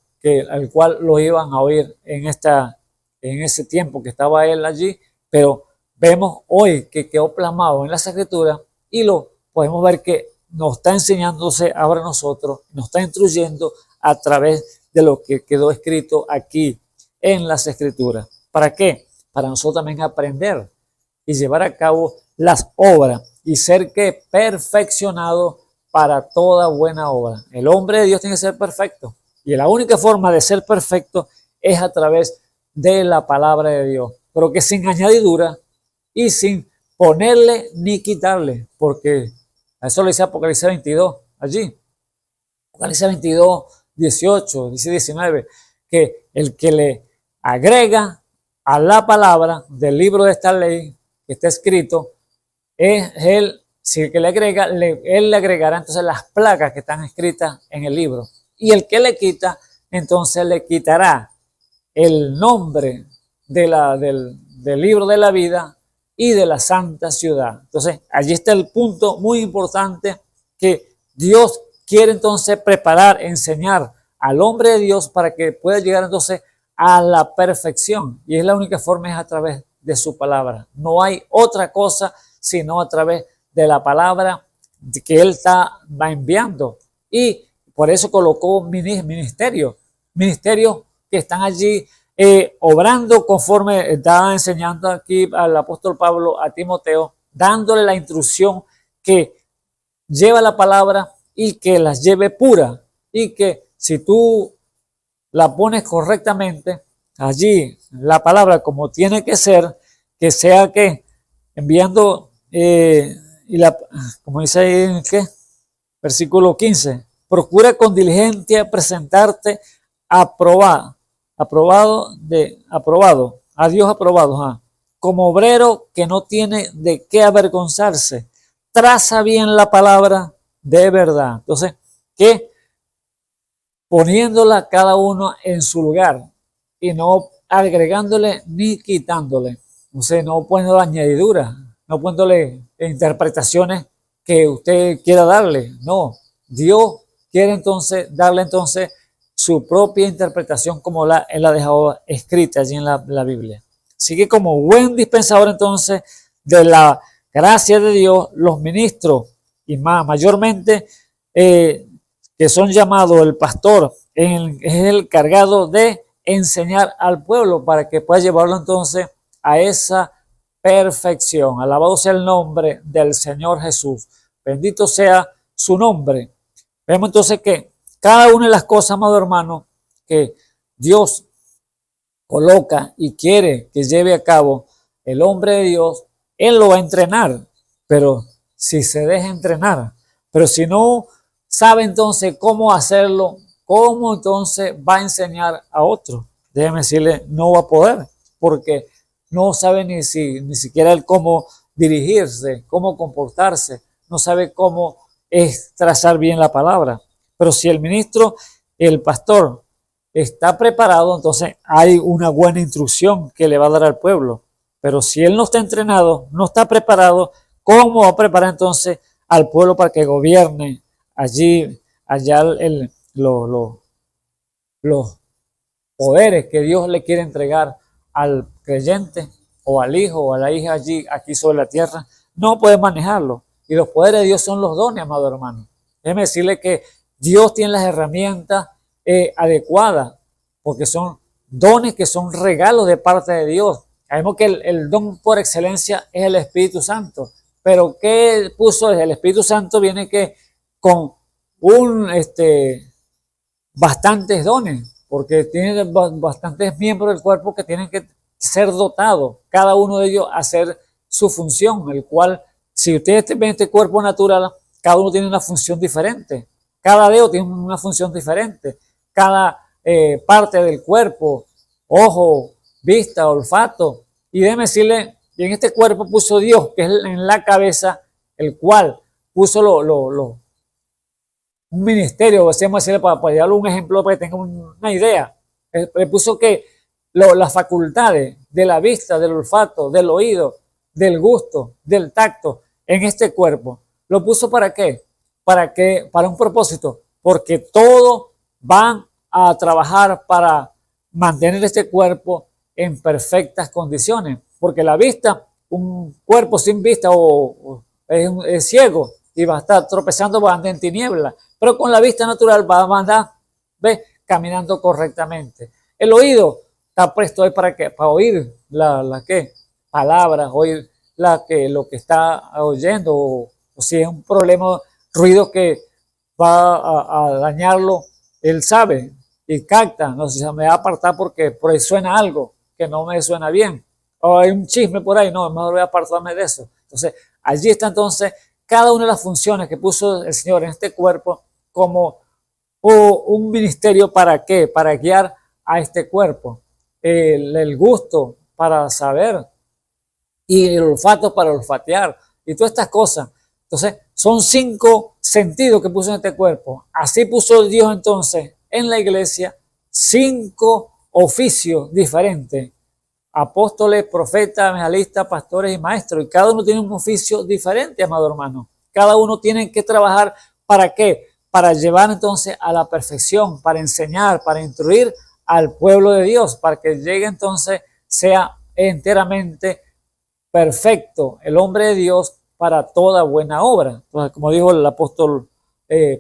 al cual lo iban a oír en ese tiempo que estaba él allí. Pero vemos hoy que quedó plasmado en las Escrituras y lo podemos ver que nos está enseñándose ahora a nosotros, nos está instruyendo a través de lo que quedó escrito aquí en las Escrituras. ¿Para qué? Para nosotros también aprender y llevar a cabo las obras y ser que perfeccionado para toda buena obra. El hombre de Dios tiene que ser perfecto y la única forma de ser perfecto es a través de la palabra de Dios, pero que sin añadidura y sin ponerle ni quitarle, porque eso lo dice Apocalipsis 22 allí. Apocalipsis 22, 18, dice 19, que el que le agrega a la palabra del libro de esta ley que está escrito, es él, si el que le agrega, él le agregará entonces las placas que están escritas en el libro. Y el que le quita, entonces le quitará el nombre del libro de la vida y de la santa ciudad. Entonces, allí está el punto muy importante que Dios quiere entonces preparar, enseñar al hombre de Dios para que pueda llegar entonces a la perfección. Y es la única forma, es a través de su palabra. No hay otra cosa sino a través de la palabra que Él va enviando. Y por eso colocó ministerios que están allí obrando conforme estaba enseñando aquí al apóstol Pablo a Timoteo, dándole la instrucción que lleva la palabra y que las lleve pura, y que si tú la pones correctamente allí, la palabra como tiene que ser, que sea que enviando, como dice ahí, ¿qué? Versículo 15, procura con diligencia presentarte aprobado, a Dios aprobado, como obrero que no tiene de qué avergonzarse, traza bien la palabra de verdad. Entonces, que poniéndola cada uno en su lugar y no agregándole ni quitándole, o sea, no poniendo añadiduras, no poniéndole interpretaciones que usted quiera darle, no, Dios quiere entonces darle entonces su propia interpretación como Él la ha dejado escrita allí en la Biblia. Así que como buen dispensador entonces de la gracia de Dios, los ministros y mayormente que son llamados el pastor, es el cargado de enseñar al pueblo para que pueda llevarlo entonces a esa perfección. Alabado sea el nombre del Señor Jesús. Bendito sea su nombre. Vemos entonces que cada una de las cosas, amado hermano, que Dios coloca y quiere que lleve a cabo el hombre de Dios, Él lo va a entrenar, pero si se deja entrenar, pero si no sabe entonces cómo hacerlo, ¿cómo entonces va a enseñar a otros? Déjeme decirle, no va a poder, porque no sabe ni siquiera él cómo dirigirse, cómo comportarse, no sabe cómo es trazar bien la palabra. Pero si el ministro, el pastor, está preparado, entonces hay una buena instrucción que le va a dar al pueblo. Pero si él no está entrenado, no está preparado, ¿cómo va a preparar entonces al pueblo para que gobierne allá los poderes que Dios le quiere entregar al creyente o al hijo o a la hija aquí sobre la tierra? No puede manejarlo. Y los poderes de Dios son los dones, amado hermano. Déjeme decirle que Dios tiene las herramientas adecuadas, porque son dones que son regalos de parte de Dios. Sabemos que el don por excelencia es el Espíritu Santo. Pero ¿qué puso? El Espíritu Santo viene que con bastantes dones, porque tiene bastantes miembros del cuerpo que tienen que ser dotados, cada uno de ellos a hacer su función, el cual, si ustedes ven este cuerpo natural, cada uno tiene una función diferente, cada dedo tiene una función diferente, cada parte del cuerpo, ojo, vista, olfato, y déjeme decirle, y en este cuerpo puso Dios, que es en la cabeza, el cual puso un ministerio, decíamos decirle, para darle un ejemplo, para que tengan una idea. Le puso que las facultades de la vista, del olfato, del oído, del gusto, del tacto en este cuerpo. ¿Lo puso para qué? Para un propósito, porque todos van a trabajar para mantener este cuerpo en perfectas condiciones, porque la vista, un cuerpo sin vista es ciego y va a estar tropezando, va a andar en tiniebla, pero con la vista natural va a andar, ¿ves?, caminando correctamente. El oído está puesto ahí para qué, para oír ¿qué? Palabras, oír lo que está oyendo, o si es un problema, ruido que va a dañarlo, él sabe y capta, no sé, se me va a apartar porque por ahí suena algo que no me suena bien, o hay un chisme por ahí, no, mejor voy a apartarme de eso. Entonces, allí está entonces cada una de las funciones que puso el Señor en este cuerpo como un ministerio. ¿Para qué? Para guiar a este cuerpo. El gusto para saber y el olfato para olfatear y todas estas cosas. Entonces, son 5 sentidos que puso en este cuerpo. Así puso Dios entonces en la iglesia 5 oficios diferentes: apóstoles, profetas, evangelistas, pastores y maestros. Y cada uno tiene un oficio diferente, amado hermano. Cada uno tiene que trabajar. ¿Para qué? Para llevar entonces a la perfección, para enseñar, para instruir al pueblo de Dios, para que llegue entonces, sea enteramente perfecto el hombre de Dios para toda buena obra. Entonces, como dijo el apóstol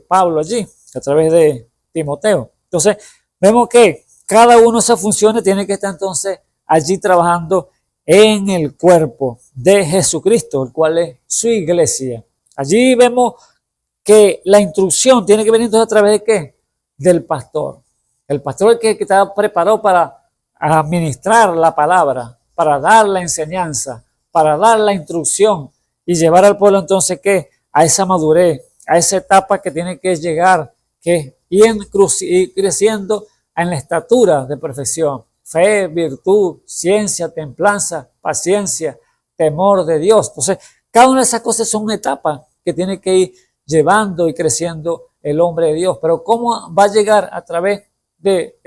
Pablo allí, a través de Timoteo. Entonces, vemos que cada una de esas funciones tiene que estar entonces allí trabajando en el cuerpo de Jesucristo, el cual es su iglesia. Allí vemos que la instrucción tiene que venir entonces a través de ¿qué? Del pastor. El pastor es el que está preparado para administrar la palabra, para dar la enseñanza, para dar la instrucción y llevar al pueblo entonces ¿qué? A esa madurez, a esa etapa que tiene que llegar, que ir creciendo en la estatura de perfección. Fe, virtud, ciencia, templanza, paciencia, temor de Dios. Entonces, cada una de esas cosas son etapas que tiene que ir llevando y creciendo el hombre de Dios. Pero ¿cómo va a llegar a través de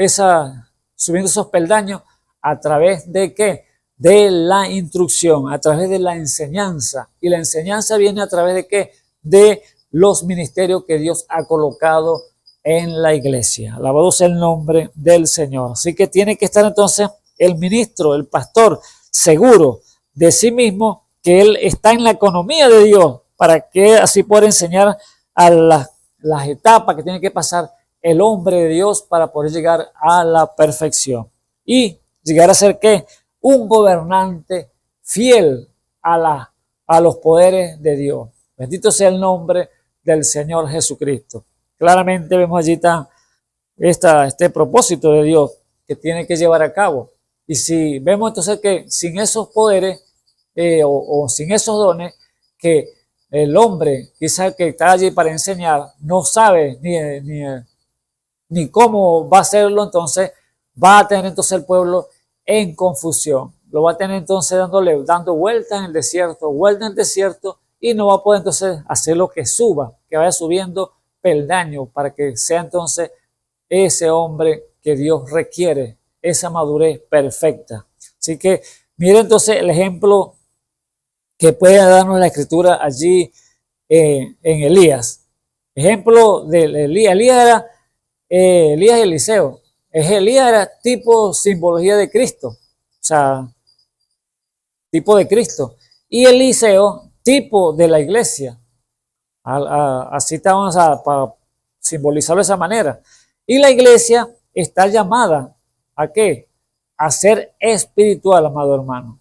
subiendo esos peldaños? ¿A través de qué? De la instrucción, a través de la enseñanza. Y la enseñanza viene a través de qué? De los ministerios que Dios ha colocado en la iglesia. Alabado sea el nombre del Señor. Así que tiene que estar entonces el ministro, el pastor, seguro de sí mismo que él está en la economía de Dios, para que así pueda enseñar a las etapas que tiene que pasar el hombre de Dios para poder llegar a la perfección y llegar a ser ¿qué? Un gobernante fiel a los poderes de Dios. Bendito sea el nombre del Señor Jesucristo. Claramente vemos allí este propósito de Dios que tiene que llevar a cabo. Y si vemos entonces que sin esos poderes o sin esos dones, que el hombre quizás que está allí para enseñar no sabe ni cómo va a hacerlo, entonces va a tener entonces el pueblo en confusión. Lo va a tener entonces dando vueltas en el desierto, y no va a poder entonces hacer lo que suba, que vaya subiendo peldaño para que sea entonces ese hombre que Dios requiere, esa madurez perfecta. Así que mire entonces el ejemplo que puede darnos la escritura allí en Elías. Ejemplo de Elías. Elías y Eliseo. Elías era tipo simbología de Cristo, o sea, tipo de Cristo. Y Eliseo, tipo de la iglesia. Así estamos para simbolizarlo de esa manera. Y la iglesia está llamada ¿a qué? A ser espiritual, amado hermano.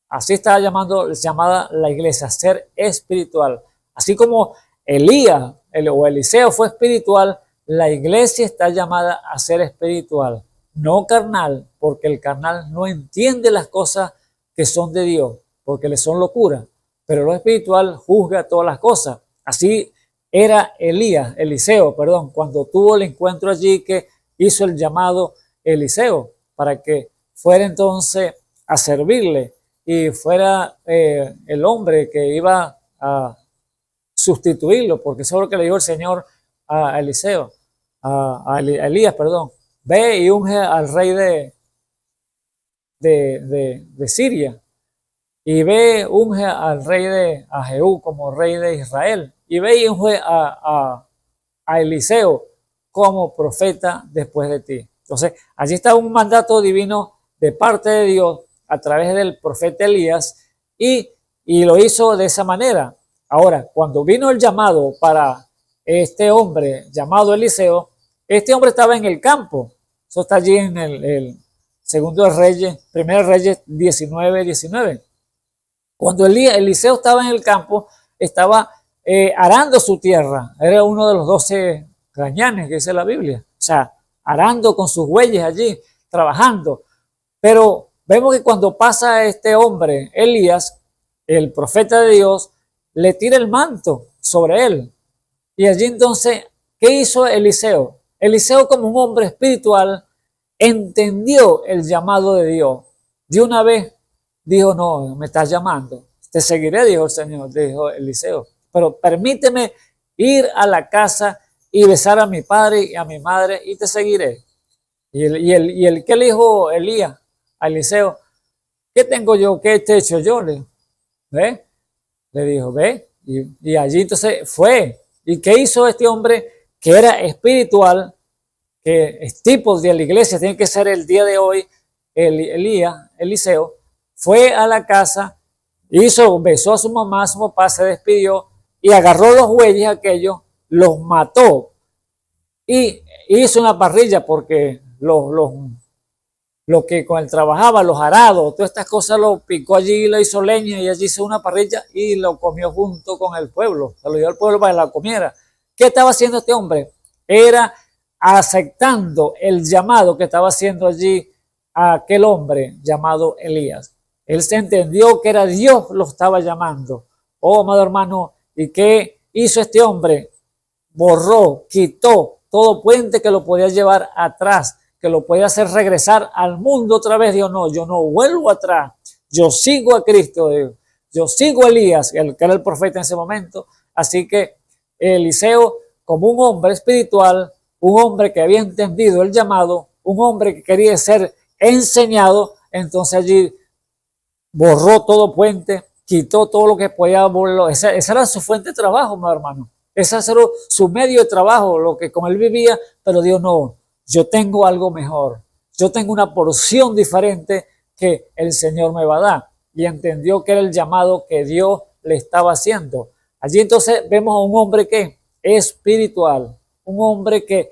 Así está llamada la iglesia, a ser espiritual. Así como Elías o Eliseo fue espiritual, la iglesia está llamada a ser espiritual, no carnal, porque el carnal no entiende las cosas que son de Dios, porque le son locura, pero lo espiritual juzga todas las cosas. Así era Eliseo, cuando tuvo el encuentro allí que hizo el llamado Eliseo, para que fuera entonces a servirle y fuera el hombre que iba a sustituirlo, porque eso es lo que le dijo el Señor a Eliseo, a Elías, ve y unge al rey de Siria, y ve, unge al rey a Jehú como rey de Israel, y ve y unge a Eliseo como profeta después de ti. Entonces, allí está un mandato divino de parte de Dios a través del profeta Elías, y lo hizo de esa manera. Ahora, cuando vino el llamado para este hombre llamado Eliseo, este hombre estaba en el campo. Eso está allí en el segundo de Reyes, primero Reyes 19. Cuando Eliseo estaba en el campo, estaba arando su tierra. Era uno de los 12 gañanes que dice la Biblia. O sea, arando con sus bueyes allí, trabajando. Pero vemos que cuando pasa este hombre, Elías, el profeta de Dios, le tira el manto sobre él. Y allí entonces, ¿qué hizo Eliseo? Eliseo, como un hombre espiritual, entendió el llamado de Dios. De una vez dijo: no, me estás llamando, te seguiré, dijo el Señor, dijo Eliseo, pero permíteme ir a la casa y besar a mi padre y a mi madre y te seguiré. ¿Qué le dijo Elías a Eliseo? ¿Qué tengo yo? ¿Qué te he hecho yo? ¿Ve? Le dijo, ve. Y allí entonces fue. ¿Y qué hizo este hombre que era espiritual? Que es tipo de la iglesia, tiene que ser el día de hoy, Eliseo, fue a la casa, besó a su mamá, a su papá, se despidió y agarró los bueyes aquellos, los mató y hizo una parrilla, porque lo que con él trabajaba, los arados, todas estas cosas, lo picó allí, lo hizo leña y allí hizo una parrilla y lo comió junto con el pueblo, se lo dio al pueblo para que la comiera. ¿Qué estaba haciendo este hombre? Era aceptando el llamado que estaba haciendo allí aquel hombre llamado Elías. Él se entendió que era Dios lo estaba llamando. Oh, amado hermano, ¿y qué hizo este hombre? Borró, quitó todo puente que lo podía llevar atrás, que lo podía hacer regresar al mundo otra vez. Dios, no, yo no vuelvo atrás, yo sigo a Cristo, yo sigo a Elías, que era el profeta en ese momento. Así que Eliseo, como un hombre espiritual, un hombre que había entendido el llamado, un hombre que quería ser enseñado, entonces allí borró todo puente, quitó todo lo que podía borrar. Esa era su fuente de trabajo, mi hermano. Ese era su medio de trabajo, lo que con él vivía. Pero Dios, no, yo tengo algo mejor. Yo tengo una porción diferente que el Señor me va a dar. Y entendió que era el llamado que Dios le estaba haciendo. Allí entonces vemos a un hombre que es espiritual, un hombre que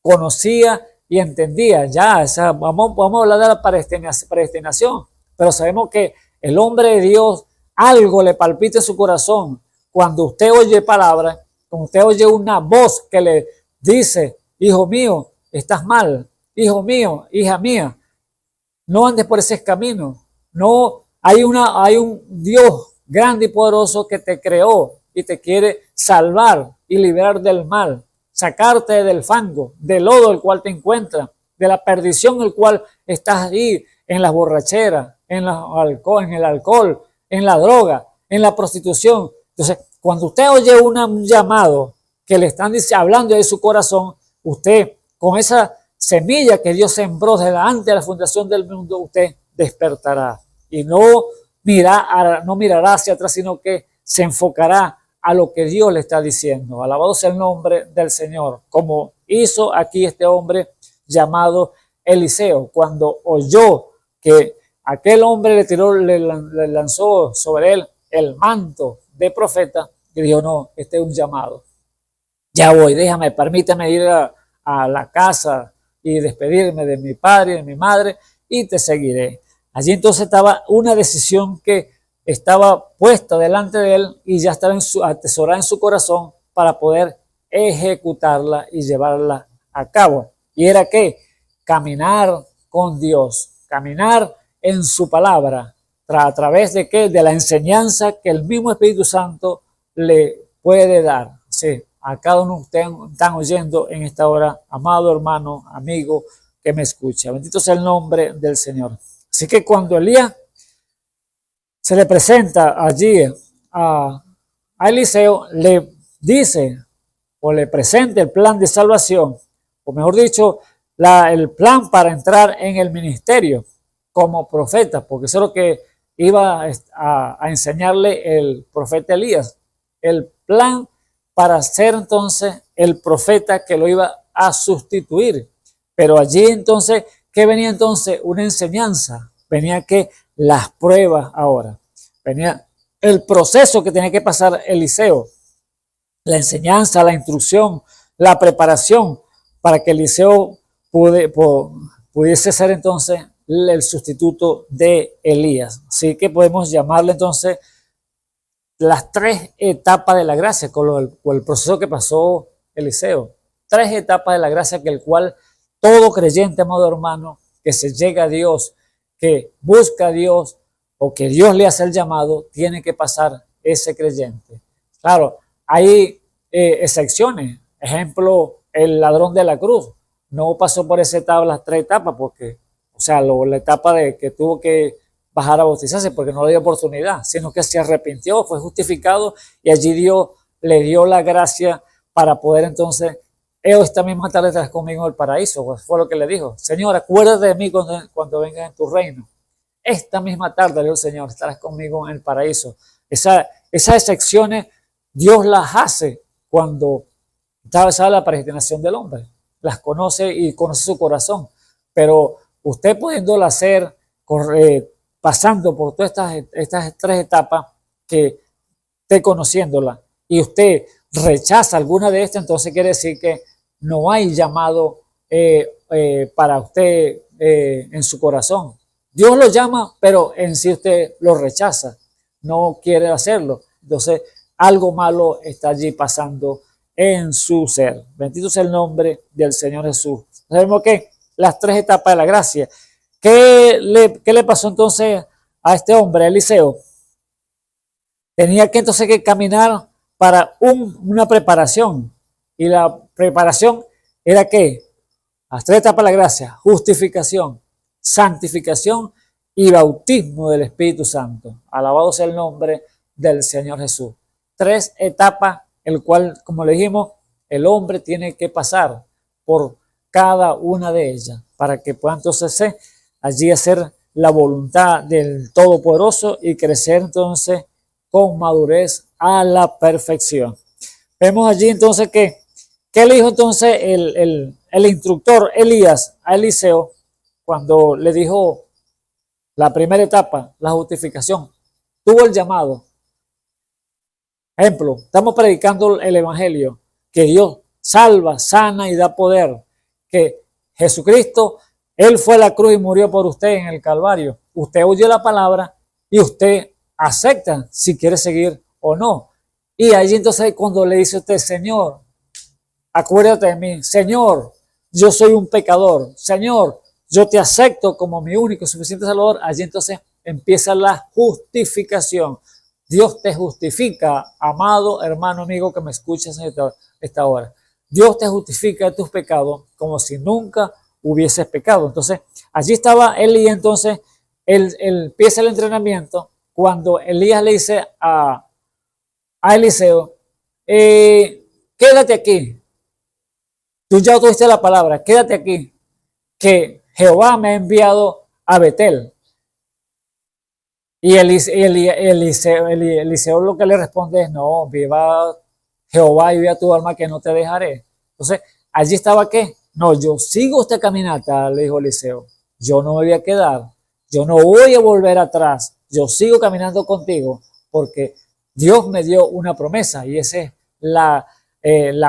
conocía y entendía ya, vamos a hablar de la predestinación, pero sabemos que el hombre de Dios, algo le palpita en su corazón cuando usted oye palabras, cuando usted oye una voz que le dice: hijo mío, estás mal, hijo mío, hija mía, no andes por ese camino. No, hay un Dios grande y poderoso que te creó y te quiere salvar y liberar del mal, sacarte del fango, del lodo el cual te encuentras, de la perdición el cual estás ahí, en las borracheras, en el alcohol, en la droga, en la prostitución. Entonces, cuando usted oye un llamado que le están hablando de su corazón, usted, con esa semilla que Dios sembró desde antes de la fundación del mundo, usted despertará y no mirará hacia atrás, sino que se enfocará a lo que Dios le está diciendo. Alabado sea el nombre del Señor, como hizo aquí este hombre llamado Eliseo, cuando oyó que aquel hombre le lanzó sobre él el manto de profeta, y dijo: no, este es un llamado. Ya voy, permítame ir a la casa y despedirme de mi padre y de mi madre y te seguiré. Allí entonces estaba una decisión que estaba puesta delante de él y ya estaba atesorada en su corazón para poder ejecutarla y llevarla a cabo. Y era que caminar con Dios, caminar en su palabra, a través de qué, de la enseñanza que el mismo Espíritu Santo le puede dar. Sí, a cada uno de ustedes están oyendo en esta hora, amado hermano, amigo que me escucha. Bendito sea el nombre del Señor. Así que cuando Elías se le presenta allí a Eliseo, le dice o le presenta el plan de salvación, o mejor dicho, el plan para entrar en el ministerio como profeta, porque eso es lo que iba a enseñarle el profeta Elías, el plan para ser entonces el profeta que lo iba a sustituir. Pero allí entonces, ¿qué venía entonces? Una enseñanza, venía que las pruebas ahora, venía el proceso que tenía que pasar Eliseo, la enseñanza, la instrucción, la preparación para que Eliseo pudiese ser entonces el sustituto de Elías. Así que podemos llamarle entonces las tres etapas de la gracia, con el proceso que pasó Eliseo. Tres etapas de la gracia que el cual todo creyente, amado hermano, que se llega a Dios, que busca a Dios o que Dios le hace el llamado, tiene que pasar ese creyente. Claro, hay excepciones. Ejemplo, el ladrón de la cruz no pasó por esa etapa, las tres etapas, porque, o sea, la etapa de que tuvo que bajar a bautizarse porque no le dio oportunidad, sino que se arrepintió, fue justificado y allí Dios le dio la gracia para poder entonces, esta misma tarde estarás conmigo en el paraíso. Pues fue lo que le dijo: Señor, acuérdate de mí cuando vengas en tu reino. Esta misma tarde, le dijo el Señor, estarás conmigo en el paraíso. Esas excepciones Dios las hace cuando sabe la predestinación del hombre. Las conoce y conoce su corazón. Pero usted pudiéndola hacer, pasando por todas estas tres etapas, que esté conociéndola, y usted rechaza alguna de estas, entonces quiere decir que no hay llamado para usted en su corazón. Dios lo llama, pero en sí usted lo rechaza, no quiere hacerlo. Entonces algo malo está allí pasando en su ser. Bendito sea el nombre del Señor Jesús. Sabemos que las tres etapas de la gracia. ¿Qué le pasó entonces a este hombre, Eliseo? Tenía que entonces que caminar para una preparación. Y la preparación era ¿qué? Las tres etapas de la gracia: justificación, santificación y bautismo del Espíritu Santo. Alabado sea el nombre del Señor Jesús. Tres etapas, el cual, como le dijimos, el hombre tiene que pasar por cada una de ellas para que pueda entonces allí hacer la voluntad del Todopoderoso y crecer entonces con madurez a la perfección. Vemos allí entonces que ¿qué le dijo entonces el instructor Elías a Eliseo cuando le dijo la primera etapa, la justificación? Tuvo el llamado. Ejemplo, estamos predicando el evangelio, que Dios salva, sana y da poder, que Jesucristo, Él fue a la cruz y murió por usted en el Calvario. Usted oye la palabra y usted acepta si quiere seguir o no. Y allí entonces cuando le dice a usted: Señor, acuérdate de mí. Señor, yo soy un pecador. Señor, yo te acepto como mi único y suficiente Salvador. Allí entonces empieza la justificación. Dios te justifica, amado hermano, amigo que me escuchas en esta hora. Dios te justifica de tus pecados como si nunca hubieses pecado. Entonces, allí estaba Elías. Entonces, él empieza el entrenamiento cuando Elías le dice a Eliseo: quédate aquí. Tú ya tuviste la palabra, quédate aquí, que Jehová me ha enviado a Betel. Y Eliseo lo que le responde es: no, viva Jehová y viva tu alma, que no te dejaré. Entonces, allí estaba ¿qué? No, yo sigo esta caminata, le dijo Eliseo. Yo no me voy a quedar, yo no voy a volver atrás, yo sigo caminando contigo porque Dios me dio una promesa y esa es la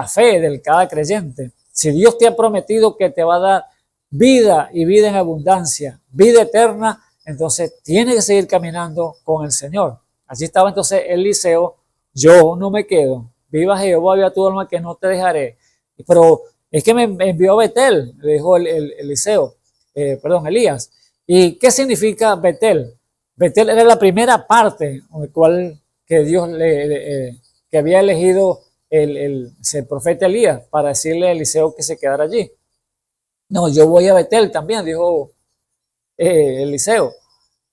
fe de cada creyente. Si Dios te ha prometido que te va a dar vida y vida en abundancia, vida eterna, entonces tiene que seguir caminando con el Señor. Así estaba entonces Eliseo: yo no me quedo, viva Jehová, viva tu alma, que no te dejaré. Pero es que me envió a Betel, le dijo Elías. ¿Y qué significa Betel? Betel era la primera parte con la cual que Dios que había elegido el profeta Elías para decirle a Eliseo que se quedara allí. No, yo voy a Betel también, dijo Eliseo.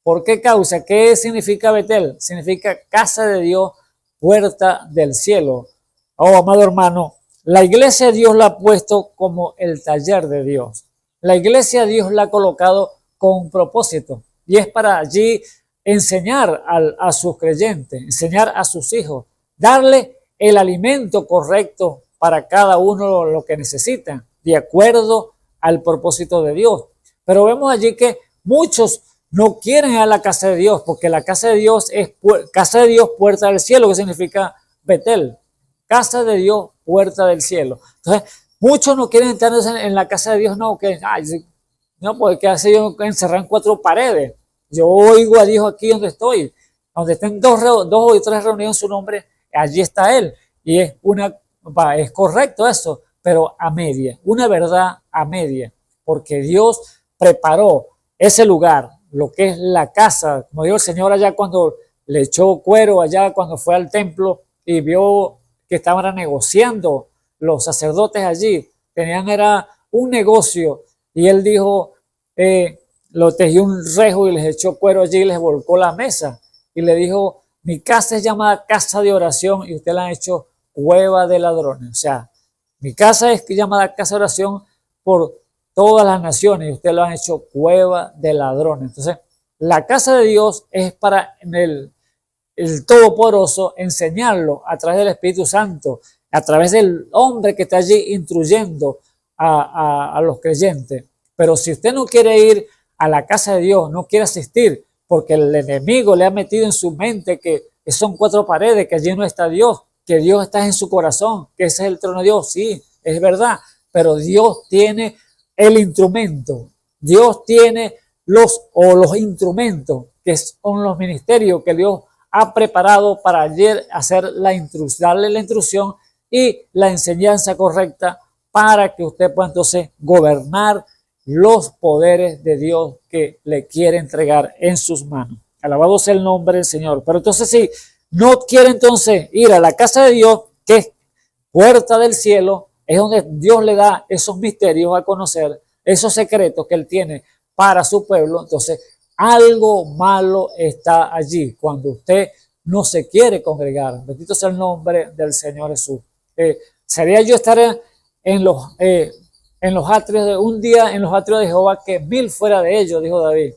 ¿Por qué causa? ¿Qué significa Betel? Significa casa de Dios, puerta del cielo. Oh, amado hermano, la iglesia Dios la ha puesto como el taller de Dios. La iglesia Dios la ha colocado con un propósito y es para allí enseñar a sus creyentes, enseñar a sus hijos, darle el alimento correcto para cada uno lo que necesitan, de acuerdo al propósito de Dios. Pero vemos allí que muchos no quieren ir a la casa de Dios, porque la casa de Dios es casa de Dios, puerta del cielo, que significa Betel. Casa de Dios, puerta del cielo. Entonces, muchos no quieren entrar en la casa de Dios, no, que no, porque ¿qué hace yo encerrar en 4 paredes? Yo oigo a Dios aquí donde estoy. Donde estén dos o 3 reunidos en su nombre, allí está Él. Y es correcto eso, pero a media. Una verdad a media. Porque Dios preparó ese lugar, lo que es la casa. Como dijo el Señor allá cuando le echó cuero, allá cuando fue al templo y vio que estaban negociando los sacerdotes allí. Era un negocio. Y Él dijo, lo tejió un rejo y les echó cuero allí y les volcó la mesa. Y le dijo, mi casa es llamada casa de oración y ustedes la han hecho cueva de ladrones. O sea, mi casa es llamada casa de oración por todas las naciones y ustedes lo han hecho cueva de ladrones. Entonces, la casa de Dios es para el Todopoderoso enseñarlo a través del Espíritu Santo, a través del hombre que está allí instruyendo a los creyentes. Pero si usted no quiere ir a la casa de Dios, no quiere asistir, porque el enemigo le ha metido en su mente que son 4 paredes, que allí no está Dios, que Dios está en su corazón, que ese es el trono de Dios, sí, es verdad, pero Dios tiene el instrumento, Dios tiene los instrumentos, que son los ministerios que Dios ha preparado para ayer darle la instrucción y la enseñanza correcta para que usted pueda entonces gobernar los poderes de Dios que le quiere entregar en sus manos. Alabado sea el nombre del Señor. Pero entonces si no quiere entonces ir a la casa de Dios, que es puerta del cielo, es donde Dios le da esos misterios a conocer, esos secretos que Él tiene para su pueblo, entonces algo malo está allí cuando usted no se quiere congregar. Bendito sea el nombre del Señor Jesús. Sería yo estar en los atrios de un día, en los atrios de Jehová, que 1000 fuera de ellos, dijo David.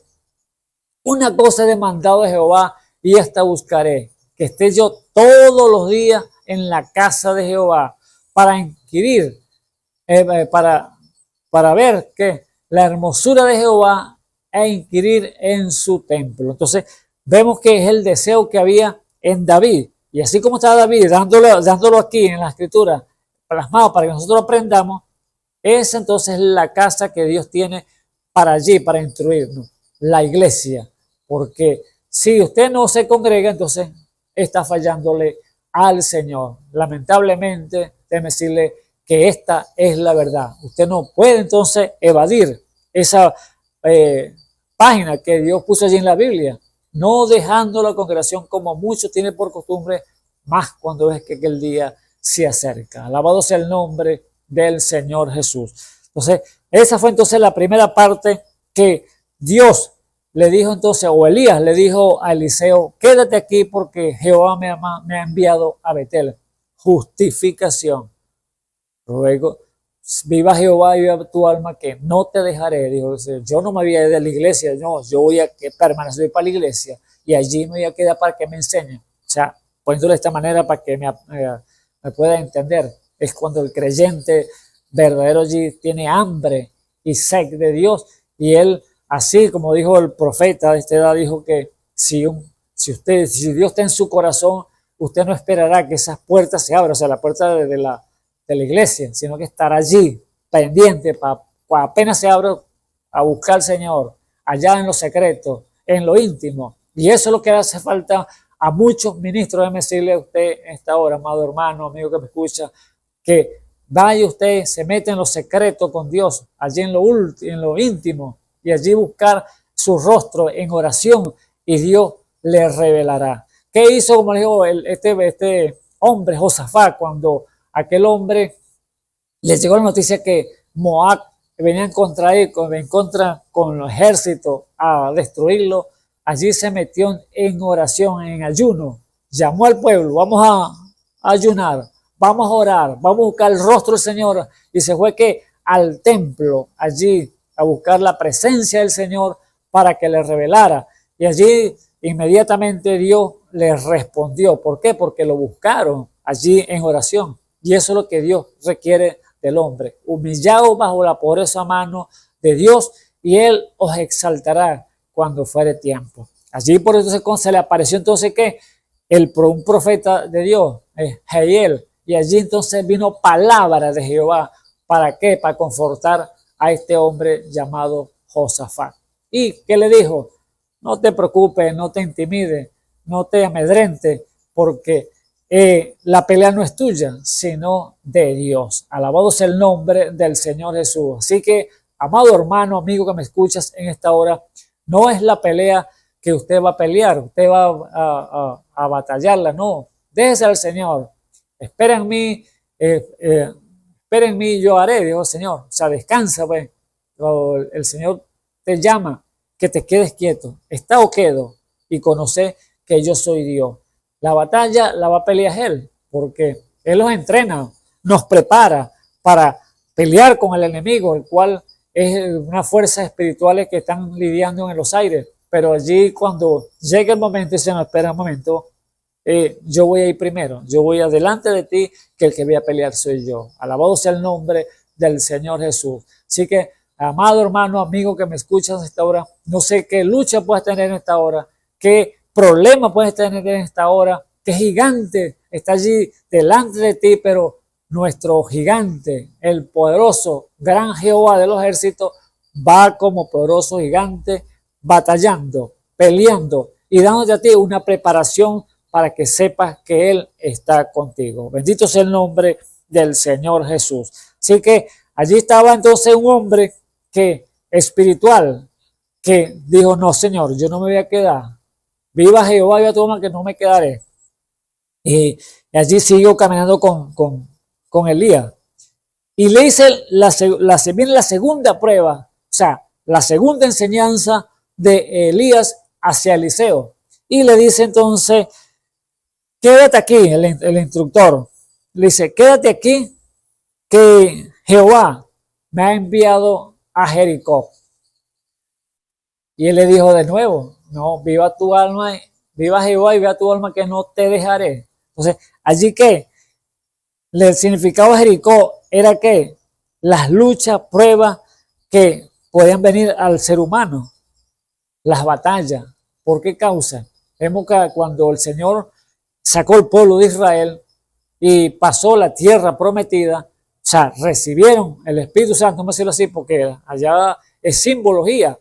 Una cosa he demandado de Jehová y esta buscaré, que esté yo todos los días en la casa de Jehová para inquirir, para ver que la hermosura de Jehová e inquirir en su templo. Entonces vemos que es el deseo que había en David. Y así como está David dándolo aquí en la escritura, plasmado para que nosotros aprendamos, es entonces la casa que Dios tiene para allí, para instruirnos, la iglesia. Porque si usted no se congrega, entonces está fallándole al Señor. Lamentablemente, déjeme decirle que esta es la verdad. Usted no puede entonces evadir esa página que Dios puso allí en la Biblia, no dejando la congregación como muchos tienen por costumbre, más cuando ves que el día se acerca. Alabado sea el nombre del Señor Jesús. Entonces, esa fue entonces la primera parte que Dios le dijo entonces, o Elías le dijo a Eliseo, quédate aquí porque Jehová me ha enviado a Betel. Justificación. Luego, viva Jehová y viva tu alma que no te dejaré. Dijo, yo no me voy a ir de la iglesia, no, yo voy a permanecer para la iglesia y allí me voy a quedar para que me enseñe. O sea, poniéndole de esta manera para que me pueda entender. Es cuando el creyente verdadero allí tiene hambre y sed de Dios. Y él, así como dijo el profeta de esta edad, dijo que si Dios está en su corazón, usted no esperará que esas puertas se abran, o sea, la puerta de la iglesia, sino que estará allí pendiente para apenas se abra a buscar al Señor, allá en lo secreto, en lo íntimo. Y eso es lo que hace falta a muchos ministros. Déjeme decirle a usted en esta hora, amado hermano, amigo que me escucha, que vaya usted, se mete en lo secreto con Dios, allí en lo íntimo, y allí buscar su rostro en oración, y Dios le revelará. ¿Qué hizo, como le dijo este hombre, Josafat, cuando aquel hombre le llegó la noticia que Moab venía en contra con los ejércitos a destruirlo? Allí se metió en oración, en ayuno, llamó al pueblo, vamos a ayunar, vamos a orar, vamos a buscar el rostro del Señor, y se fue que al templo allí a a buscar la presencia del Señor para que le revelara. Y allí inmediatamente Dios les respondió. ¿Por qué? Porque lo buscaron allí en oración. Y eso es lo que Dios requiere del hombre. Humillaos bajo la poderosa mano de Dios y Él os exaltará cuando fuere tiempo. Allí por eso se le apareció entonces ¿qué? Un profeta de Dios, Jehiel. Y allí entonces vino palabra de Jehová. ¿Para qué? Para confortar a este hombre llamado Josafat. ¿Y qué le dijo? No te preocupes, no te intimides, no te amedrentes, porque la pelea no es tuya, sino de Dios. Alabado sea el nombre del Señor Jesús. Así que, amado hermano, amigo que me escuchas en esta hora, no es la pelea que usted va a pelear, usted va a batallarla, no. Déjese al Señor. Espera en mí, espera en mí, yo haré, dijo el Señor. O sea, descansa, pues. El Señor te llama que te quedes quieto, está o quedo y conoce que yo soy Dios. La batalla la va a pelear Él, porque Él los entrena, nos prepara para pelear con el enemigo, el cual es unas fuerzas espirituales que están lidiando en los aires. Pero allí cuando llegue el momento y se nos espera un momento, yo voy a ir primero, yo voy adelante de ti, que el que voy a pelear soy yo. Alabado sea el nombre del Señor Jesús. Así que, amado hermano, amigo que me escuchas a esta hora, no sé qué lucha puedes tener en esta hora, qué problema puedes tener en esta hora, qué gigante está allí delante de ti, pero nuestro gigante, el poderoso, gran Jehová de los ejércitos, va como poderoso gigante batallando, peleando y dándote a ti una preparación para que sepas que Él está contigo. Bendito sea el nombre del Señor Jesús. Así que allí estaba entonces un hombre que espiritual, que dijo, no, Señor, yo no me voy a quedar. Viva Jehová, viva tu alma, que no me quedaré. Y allí siguió caminando con Elías. Y le dice, viene la segunda prueba, o sea, la segunda enseñanza de Elías hacia Eliseo. Y le dice entonces, quédate aquí, el instructor. Le dice, quédate aquí, que Jehová me ha enviado a Jericó. Y él le dijo de nuevo, no, viva tu alma, viva Jehová y viva tu alma, que no te dejaré. Entonces, allí que el significado de Jericó era que las luchas, pruebas que podían venir al ser humano, las batallas. ¿Por qué causa? Vemos que cuando el Señor sacó el pueblo de Israel y pasó la tierra prometida, o sea, recibieron el Espíritu Santo, vamos a decirlo así, porque allá es simbología.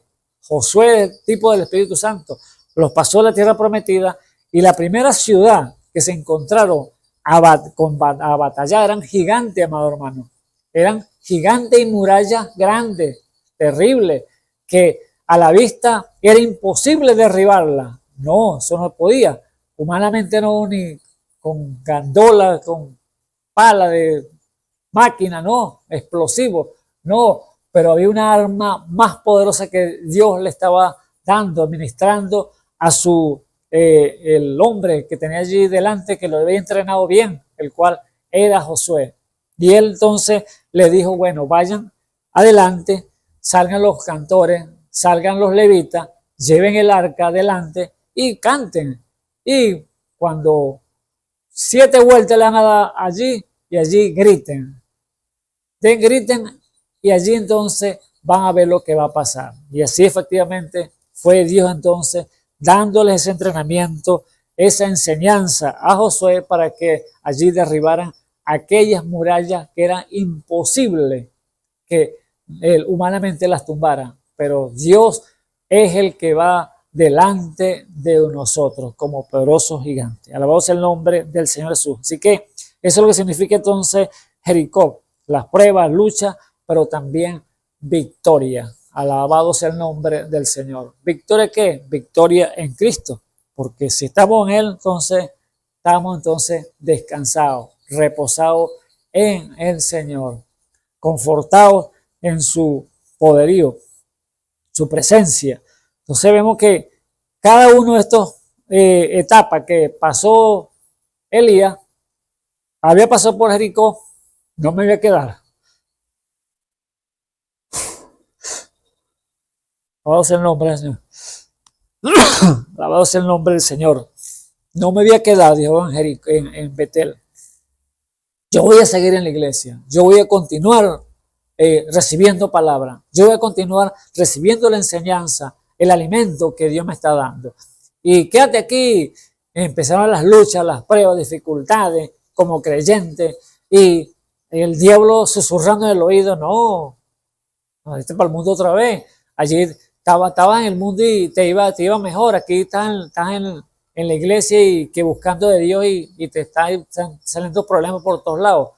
Josué es el tipo del Espíritu Santo. Los pasó a la tierra prometida y la primera ciudad que se encontraron a batallar eran gigantes, amado hermano. Eran gigantes y murallas grandes, terribles, que a la vista era imposible derribarla. No, eso no podía. Humanamente no, ni con gandola, con pala de máquina, no, explosivo, no, pero había una arma más poderosa que Dios le estaba dando, administrando a el hombre que tenía allí delante, que lo había entrenado bien, el cual era Josué. Y él entonces le dijo, bueno, vayan adelante, salgan los cantores, salgan los levitas, lleven el arca adelante y canten. Y cuando 7 vueltas le van a dar allí y allí griten. Griten y allí entonces van a ver lo que va a pasar. Y así efectivamente fue Dios entonces dándoles ese entrenamiento, esa enseñanza a Josué para que allí derribaran aquellas murallas que eran imposibles que él humanamente las tumbara. Pero Dios es el que va delante de nosotros como poderoso gigante. Alabado sea el nombre del Señor Jesús. Así que eso es lo que significa entonces Jericó. Las pruebas, lucha, pero también victoria. Alabado sea el nombre del Señor. ¿Victoria qué? Victoria en Cristo. Porque si estamos en Él, entonces estamos entonces descansados, reposados en el Señor, confortados en su poderío, su presencia. Entonces vemos que cada uno de estos etapas que pasó Elías, había pasado por Jericó, no me voy a quedar. Alabado sea el nombre del Señor. Alabado sea el nombre del Señor. No me voy a quedar, dijo en Betel. Yo voy a seguir en la iglesia. Yo voy a continuar recibiendo palabra. Yo voy a continuar recibiendo la enseñanza, el alimento que Dios me está dando. Y quédate aquí. Empezaron las luchas, las pruebas, dificultades como creyente. Y el diablo susurrando en el oído, no, este para el mundo otra vez. Allí estaba en el mundo y te iba mejor. Aquí estás en la iglesia y que buscando de Dios y te están saliendo problemas por todos lados.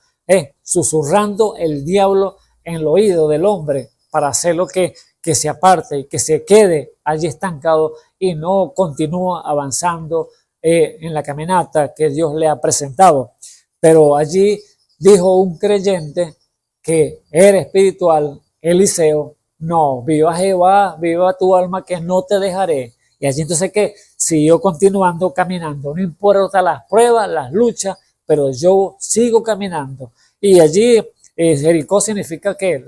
Susurrando el diablo en el oído del hombre para hacerlo que se aparte y que se quede allí estancado y no continúa avanzando en la caminata que Dios le ha presentado. Pero allí dijo un creyente que era espiritual, Eliseo, no, viva Jehová, viva tu alma que no te dejaré. Y allí entonces que siguió continuando caminando, no importa las pruebas, las luchas, pero yo sigo caminando. Y allí Jericó significa que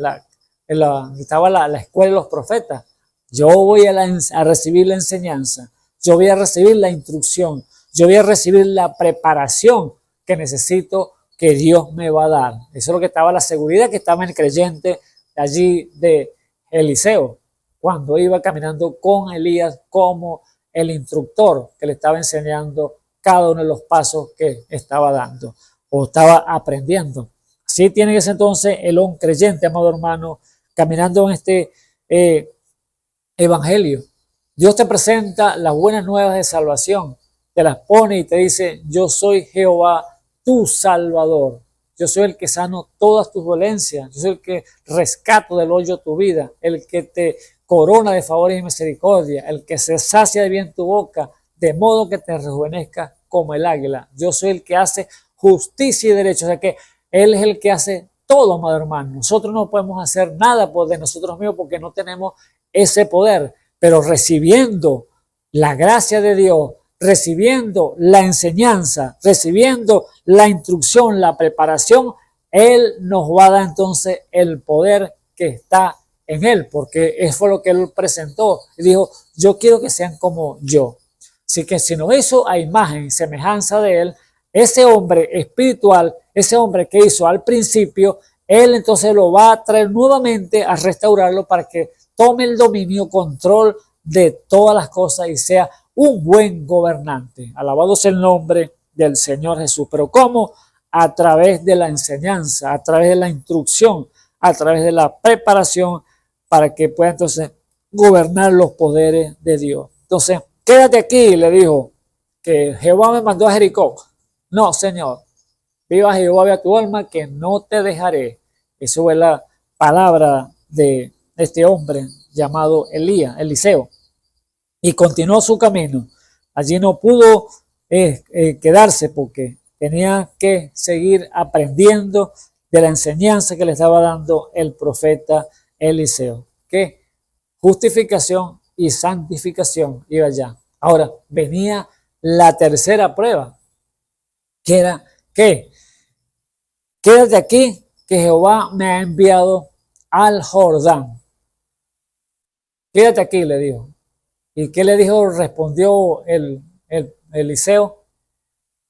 estaba la escuela de los profetas. Yo voy a recibir la enseñanza, yo voy a recibir la instrucción, yo voy a recibir la preparación que necesito que Dios me va a dar. Eso es lo que estaba, la seguridad que estaba en el creyente allí de Eliseo, cuando iba caminando con Elías como el instructor que le estaba enseñando cada uno de los pasos que estaba dando o estaba aprendiendo. Así tiene que ser entonces el hombre creyente, amado hermano, caminando en este evangelio. Dios te presenta las buenas nuevas de salvación, te las pone y te dice, yo soy Jehová, tu Salvador. Yo soy el que sano todas tus dolencias. Yo soy el que rescato del hoyo tu vida, el que te corona de favores y misericordia, el que se sacia de bien tu boca, de modo que te rejuvenezca como el águila. Yo soy el que hace justicia y derecho. O sea que Él es el que hace todo, amado hermano. Nosotros no podemos hacer nada de nosotros mismos porque no tenemos ese poder, pero recibiendo la gracia de Dios, recibiendo la enseñanza, recibiendo la instrucción, la preparación, Él nos va a dar entonces el poder que está en Él, porque eso fue lo que Él presentó. Y dijo, yo quiero que sean como yo. Así que si nos hizo a imagen y semejanza de Él, ese hombre espiritual, ese hombre que hizo al principio, Él entonces lo va a traer nuevamente a restaurarlo para que tome el dominio, control de todas las cosas y sea un buen gobernante. Alabado sea el nombre del Señor Jesús. Pero ¿cómo? A través de la enseñanza, a través de la instrucción, a través de la preparación para que pueda entonces gobernar los poderes de Dios. Entonces, quédate aquí, le dijo, que Jehová me mandó a Jericó. No, Señor, viva Jehová, viva tu alma, que no te dejaré. Eso es la palabra de este hombre llamado Eliseo. Y continuó su camino. Allí no pudo quedarse porque tenía que seguir aprendiendo de la enseñanza que le estaba dando el profeta Eliseo. Que justificación y santificación iba allá. Ahora venía la tercera prueba, que era que quédate aquí, que Jehová me ha enviado al Jordán. Quédate aquí, le dijo. ¿Y qué le dijo? Respondió Eliseo.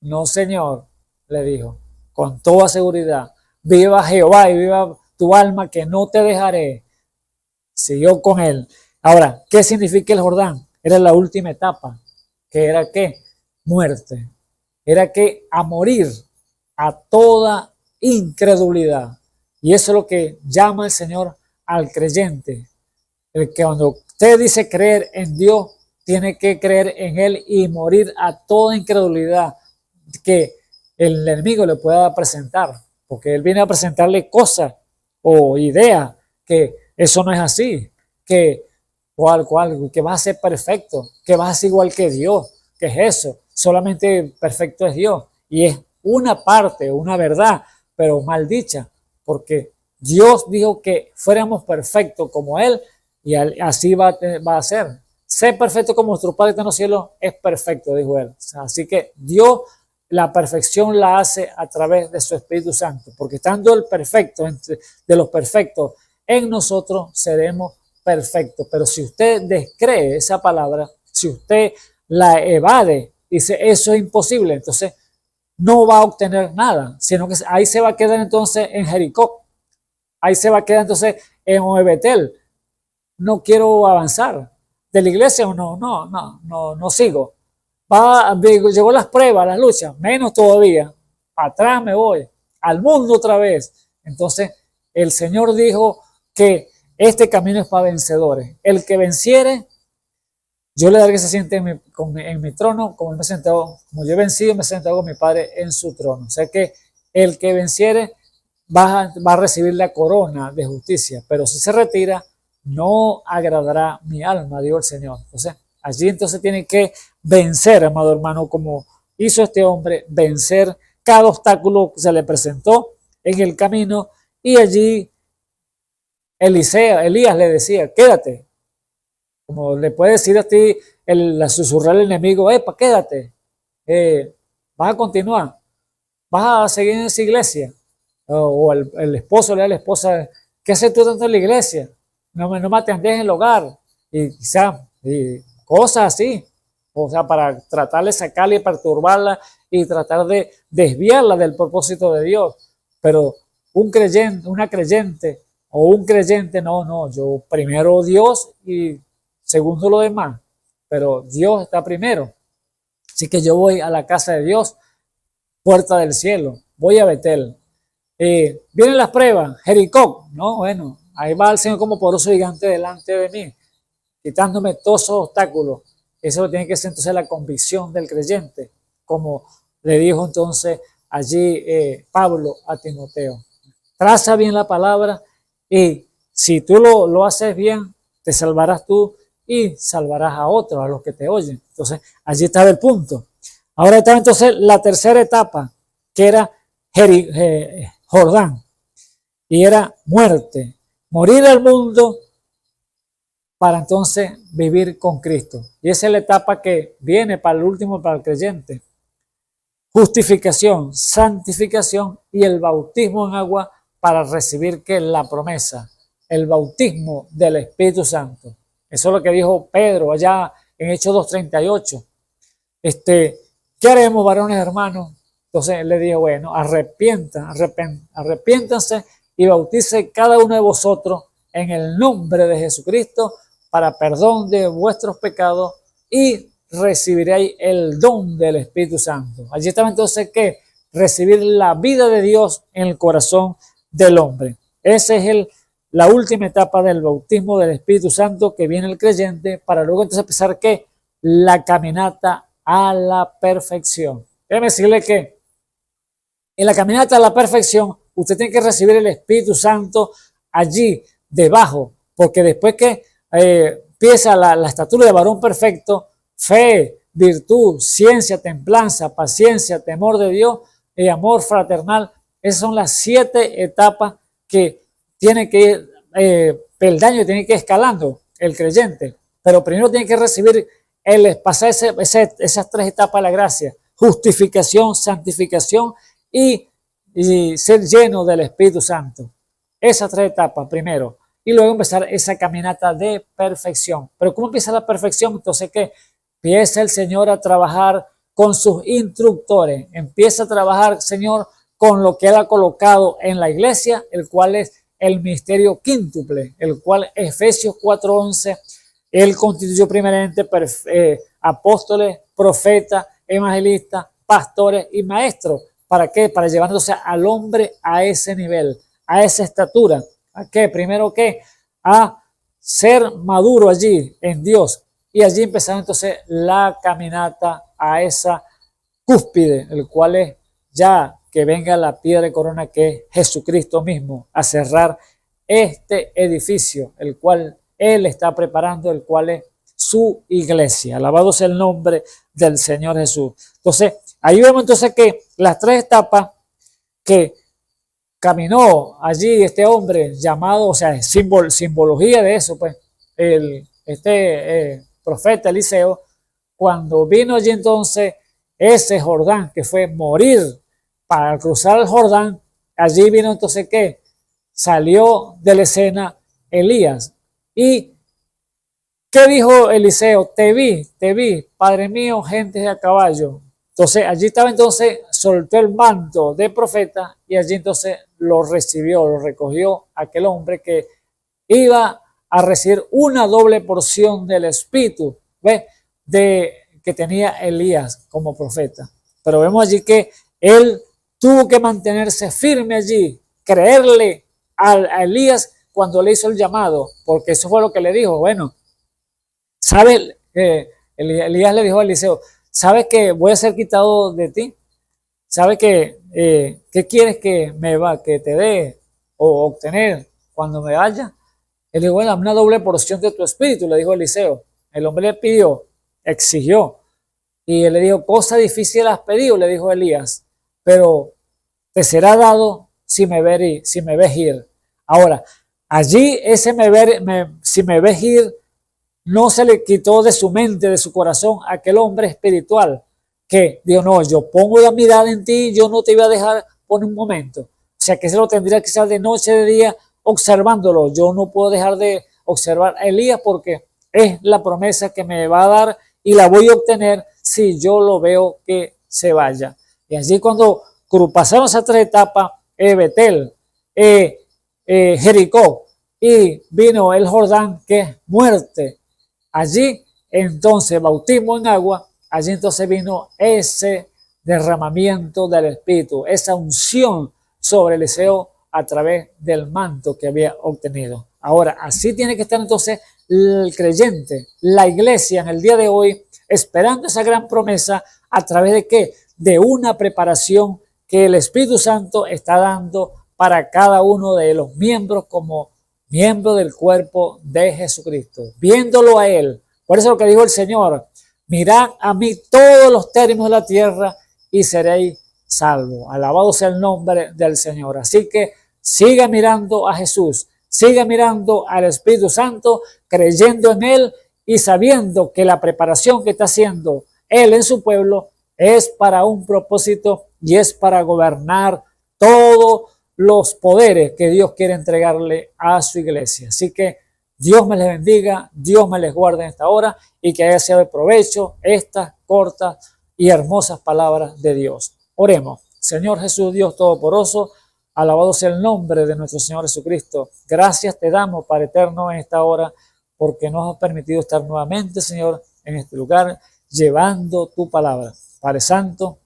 No, Señor, le dijo, con toda seguridad. Viva Jehová y viva tu alma, que no te dejaré. Siguió con él. Ahora, ¿qué significa el Jordán? Era la última etapa. ¿Que era qué? Muerte. Era que a morir a toda incredulidad. Y eso es lo que llama el Señor al creyente. El que cuando usted dice creer en Dios, tiene que creer en Él y morir a toda incredulidad que el enemigo le pueda presentar. Porque Él viene a presentarle cosas o ideas que eso no es así. Que vas a ser perfecto, que vas a ser igual que Dios. ¿Qué es eso? Solamente perfecto es Dios. Y es una parte, una verdad, pero mal dicha. Porque Dios dijo que fuéramos perfectos como Él. Y así va a ser. Ser perfecto como nuestro Padre que está en los cielos es perfecto, dijo Él. Así que Dios la perfección la hace a través de su Espíritu Santo. Porque estando el perfecto de los perfectos en nosotros, seremos perfecto. Pero si usted descree esa palabra, si usted la evade, dice eso es imposible, entonces no va a obtener nada, sino que ahí se va a quedar entonces en Jericó, ahí se va a quedar entonces en Betel. No quiero avanzar de la iglesia, o no sigo. Llegó las pruebas, las luchas, menos todavía, para atrás me voy, al mundo otra vez. Entonces el Señor dijo que este camino es para vencedores. El que venciere, yo le daré que se siente en mi trono, como yo he vencido, me he sentado con mi Padre en su trono. O sea que el que venciere va a recibir la corona de justicia, pero si se retira, no agradará mi alma, dijo el Señor. Entonces, allí entonces tiene que vencer, amado hermano, como hizo este hombre, vencer cada obstáculo que se le presentó en el camino, y allí Elías le decía, quédate, como le puede decir a ti, susurrar el enemigo, quédate, vas a continuar, vas a seguir en esa iglesia, o el esposo le da a la esposa, ¿qué haces tú tanto en la iglesia? No me atendés en el hogar, y quizás cosas así, o sea, para tratar de sacarla y perturbarla y tratar de desviarla del propósito de Dios. Pero un creyente, una creyente o un creyente, no, yo primero Dios y segundo lo demás, pero Dios está primero. Así que yo voy a la casa de Dios, puerta del cielo, voy a Betel. Vienen las pruebas, Jericó, ¿no? Bueno, ahí va el Señor como poderoso gigante delante de mí, quitándome todos esos obstáculos. Eso tiene que ser entonces la convicción del creyente, como le dijo entonces allí Pablo a Timoteo. Traza bien la palabra y si tú lo haces bien, te salvarás tú y salvarás a otros, a los que te oyen. Entonces, allí estaba el punto. Ahora está entonces la tercera etapa, que era Jordán, y era muerte, morir al mundo para entonces vivir con Cristo. Y esa es la etapa que viene para el último, para el creyente. Justificación, santificación y el bautismo en agua para recibir ¿qué? La promesa, el bautismo del Espíritu Santo. Eso es lo que dijo Pedro allá en Hechos 2:38. ¿Qué haremos, varones hermanos? Entonces él le dijo, bueno, arrepiéntanse y bautice cada uno de vosotros en el nombre de Jesucristo para perdón de vuestros pecados y recibiréis el don del Espíritu Santo. Allí estaba entonces que recibir la vida de Dios en el corazón del hombre. Esa es la última etapa del bautismo del Espíritu Santo que viene el creyente para luego entonces empezar ¿qué? La caminata a la perfección. Déjeme decirle que en la caminata a la perfección usted tiene que recibir el Espíritu Santo allí debajo, porque después que empieza la estatura de varón perfecto, fe, virtud, ciencia, templanza, paciencia, temor de Dios y amor fraternal. Esas son las 7 etapas que tiene que ir, peldaño tiene que ir escalando el creyente. Pero primero tiene que recibir, pasar esas 3 etapas de la gracia: justificación, santificación y ser lleno del Espíritu Santo. Esas 3 etapas primero. Y luego empezar esa caminata de perfección. Pero ¿cómo empieza la perfección? Entonces, ¿qué? Empieza el Señor a trabajar con sus instructores. Empieza a trabajar, Señor, con lo que Él ha colocado en la iglesia, el cual es el ministerio quíntuple, el cual Efesios 4:11, Él constituyó primeramente apóstoles, profetas, evangelistas, pastores y maestros. ¿Para qué? Para llevándose al hombre a ese nivel, a esa estatura. ¿A qué? Primero que a ser maduro allí en Dios. Y allí empezar entonces la caminata a esa cúspide, el cual es ya que venga la piedra de corona que es Jesucristo mismo a cerrar este edificio, el cual Él está preparando, el cual es su iglesia. Alabado sea el nombre del Señor Jesús. Entonces, ahí vemos entonces que las 3 etapas que caminó allí este hombre llamado, o sea, simbología de eso, pues, profeta Eliseo, cuando vino allí entonces ese Jordán, que fue morir para cruzar el Jordán, allí vino entonces ¿qué? Salió de la escena Elías y ¿qué dijo Eliseo? Te vi, Padre mío, gentes a caballo. Entonces allí estaba, entonces soltó el manto de profeta y allí entonces lo recibió, lo recogió aquel hombre que iba a recibir una doble porción del espíritu, ¿ves? Que tenía Elías como profeta. Pero vemos allí que él tuvo que mantenerse firme allí, creerle a Elías cuando le hizo el llamado, porque eso fue lo que le dijo. Bueno, ¿sabes? Elías le dijo a Eliseo, ¿sabes que voy a ser quitado de ti? ¿Sabes que qué quieres que que te dé o obtener cuando me vaya? Él dijo, bueno, una doble porción de tu espíritu, le dijo Eliseo. El hombre le pidió, exigió, y él le dijo, cosa difícil has pedido, le dijo Elías, pero te será dado si me ves ir. Ahora, allí ese si me ves ir, no se le quitó de su mente, de su corazón, aquel hombre espiritual que dijo, no, yo pongo la mirada en ti, yo no te iba a dejar por un momento. O sea, que se lo tendría que estar de noche, de día, observándolo. Yo no puedo dejar de observar a Elías porque es la promesa que me va a dar y la voy a obtener si yo lo veo que se vaya. Y allí cuando pasaron esas tres etapas, Betel, Jericó y vino el Jordán, que es muerte. Allí entonces bautismo en agua, allí entonces vino ese derramamiento del Espíritu, esa unción sobre Eliseo a través del manto que había obtenido. Ahora, así tiene que estar entonces el creyente, la iglesia en el día de hoy, esperando esa gran promesa a través de ¿qué? De una preparación que el Espíritu Santo está dando para cada uno de los miembros como miembro del cuerpo de Jesucristo, viéndolo a Él. Por eso lo que dijo el Señor, mirad a mí todos los términos de la tierra y seréis salvos. Alabado sea el nombre del Señor. Así que siga mirando a Jesús, siga mirando al Espíritu Santo, creyendo en Él y sabiendo que la preparación que está haciendo Él en su pueblo es para un propósito y es para gobernar todos los poderes que Dios quiere entregarle a su iglesia. Así que Dios me les bendiga, Dios me les guarde en esta hora y que haya sido de provecho estas cortas y hermosas palabras de Dios. Oremos. Señor Jesús, Dios Todopoderoso, alabado sea el nombre de nuestro Señor Jesucristo. Gracias te damos, Padre eterno, en esta hora, porque nos has permitido estar nuevamente, Señor, en este lugar, llevando tu palabra. Padre Santo,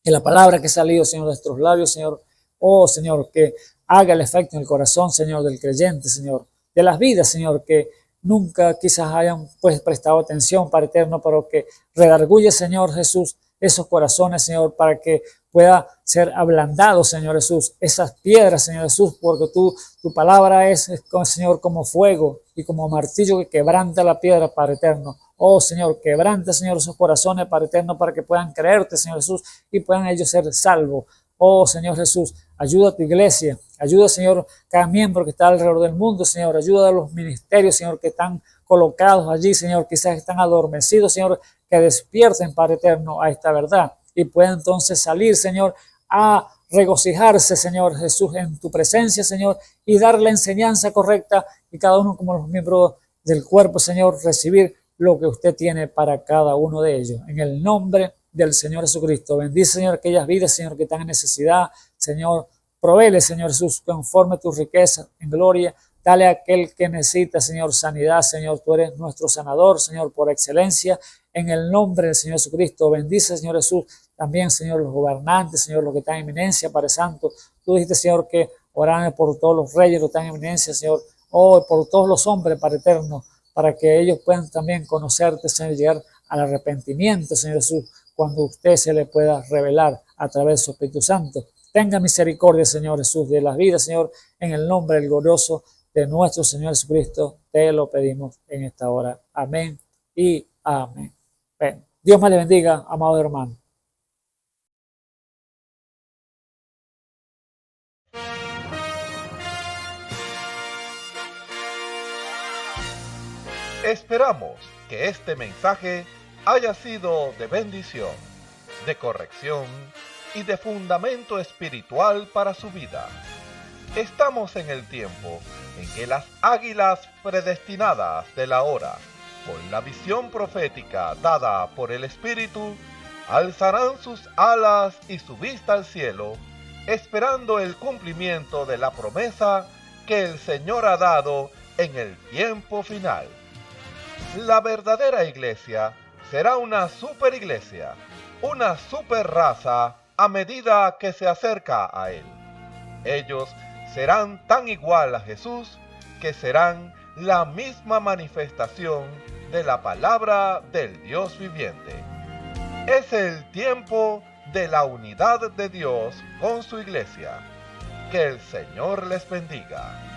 que la palabra que ha salido, Señor, de nuestros labios, Señor, oh Señor, que haga el efecto en el corazón, Señor, del creyente, Señor, de las vidas, Señor, que nunca quizás hayan pues prestado atención, Padre eterno, pero que redarguye, Señor Jesús, esos corazones, Señor, para que pueda ser ablandado, Señor Jesús, esas piedras, Señor Jesús, porque tu palabra es, Señor, como fuego y como martillo que quebranta la piedra, Padre eterno. Oh, Señor, quebranta, Señor, esos corazones, Padre eterno, para que puedan creerte, Señor Jesús, y puedan ellos ser salvos. Oh, Señor Jesús, ayuda a tu iglesia, ayuda, Señor, cada miembro que está alrededor del mundo, Señor, ayuda a los ministerios, Señor, que están colocados allí, Señor, quizás están adormecidos, Señor, que despierten, Padre eterno, a esta verdad y puedan entonces salir, Señor, a regocijarse, Señor Jesús, en tu presencia, Señor, y dar la enseñanza correcta y cada uno como los miembros del cuerpo, Señor, recibir lo que usted tiene para cada uno de ellos. En el nombre del Señor Jesucristo. Bendice, Señor, aquellas vidas, Señor, que están en necesidad. Señor, provéele, Señor Jesús, conforme tu riqueza en gloria. Dale a aquel que necesita, Señor, sanidad. Señor, tú eres nuestro sanador, Señor, por excelencia. En el nombre del Señor Jesucristo. Bendice, Señor Jesús, también, Señor, los gobernantes, Señor, los que están en eminencia, Padre Santo. Tú dijiste, Señor, que oran por todos los reyes, los que están en eminencia, Señor. Oh, por todos los hombres, Padre eterno, para que ellos puedan también conocerte, Señor, llegar al arrepentimiento, Señor Jesús, cuando usted se le pueda revelar a través de su Espíritu Santo. Tenga misericordia, Señor Jesús, de las vidas, Señor, en el nombre del glorioso de nuestro Señor Jesucristo. Te lo pedimos en esta hora. Amén y amén. Bien. Dios me le bendiga, amado hermano. Esperamos que este mensaje haya sido de bendición, de corrección y de fundamento espiritual para su vida. Estamos en el tiempo en que las águilas predestinadas de la hora con la visión profética dada por el Espíritu, alzarán sus alas y su vista al cielo, esperando el cumplimiento de la promesa que el Señor ha dado en el tiempo final. La verdadera iglesia será una superiglesia, una superraza a medida que se acerca a Él. Ellos serán tan igual a Jesús que serán la misma manifestación de la palabra del Dios viviente. Es el tiempo de la unidad de Dios con su iglesia. Que el Señor les bendiga.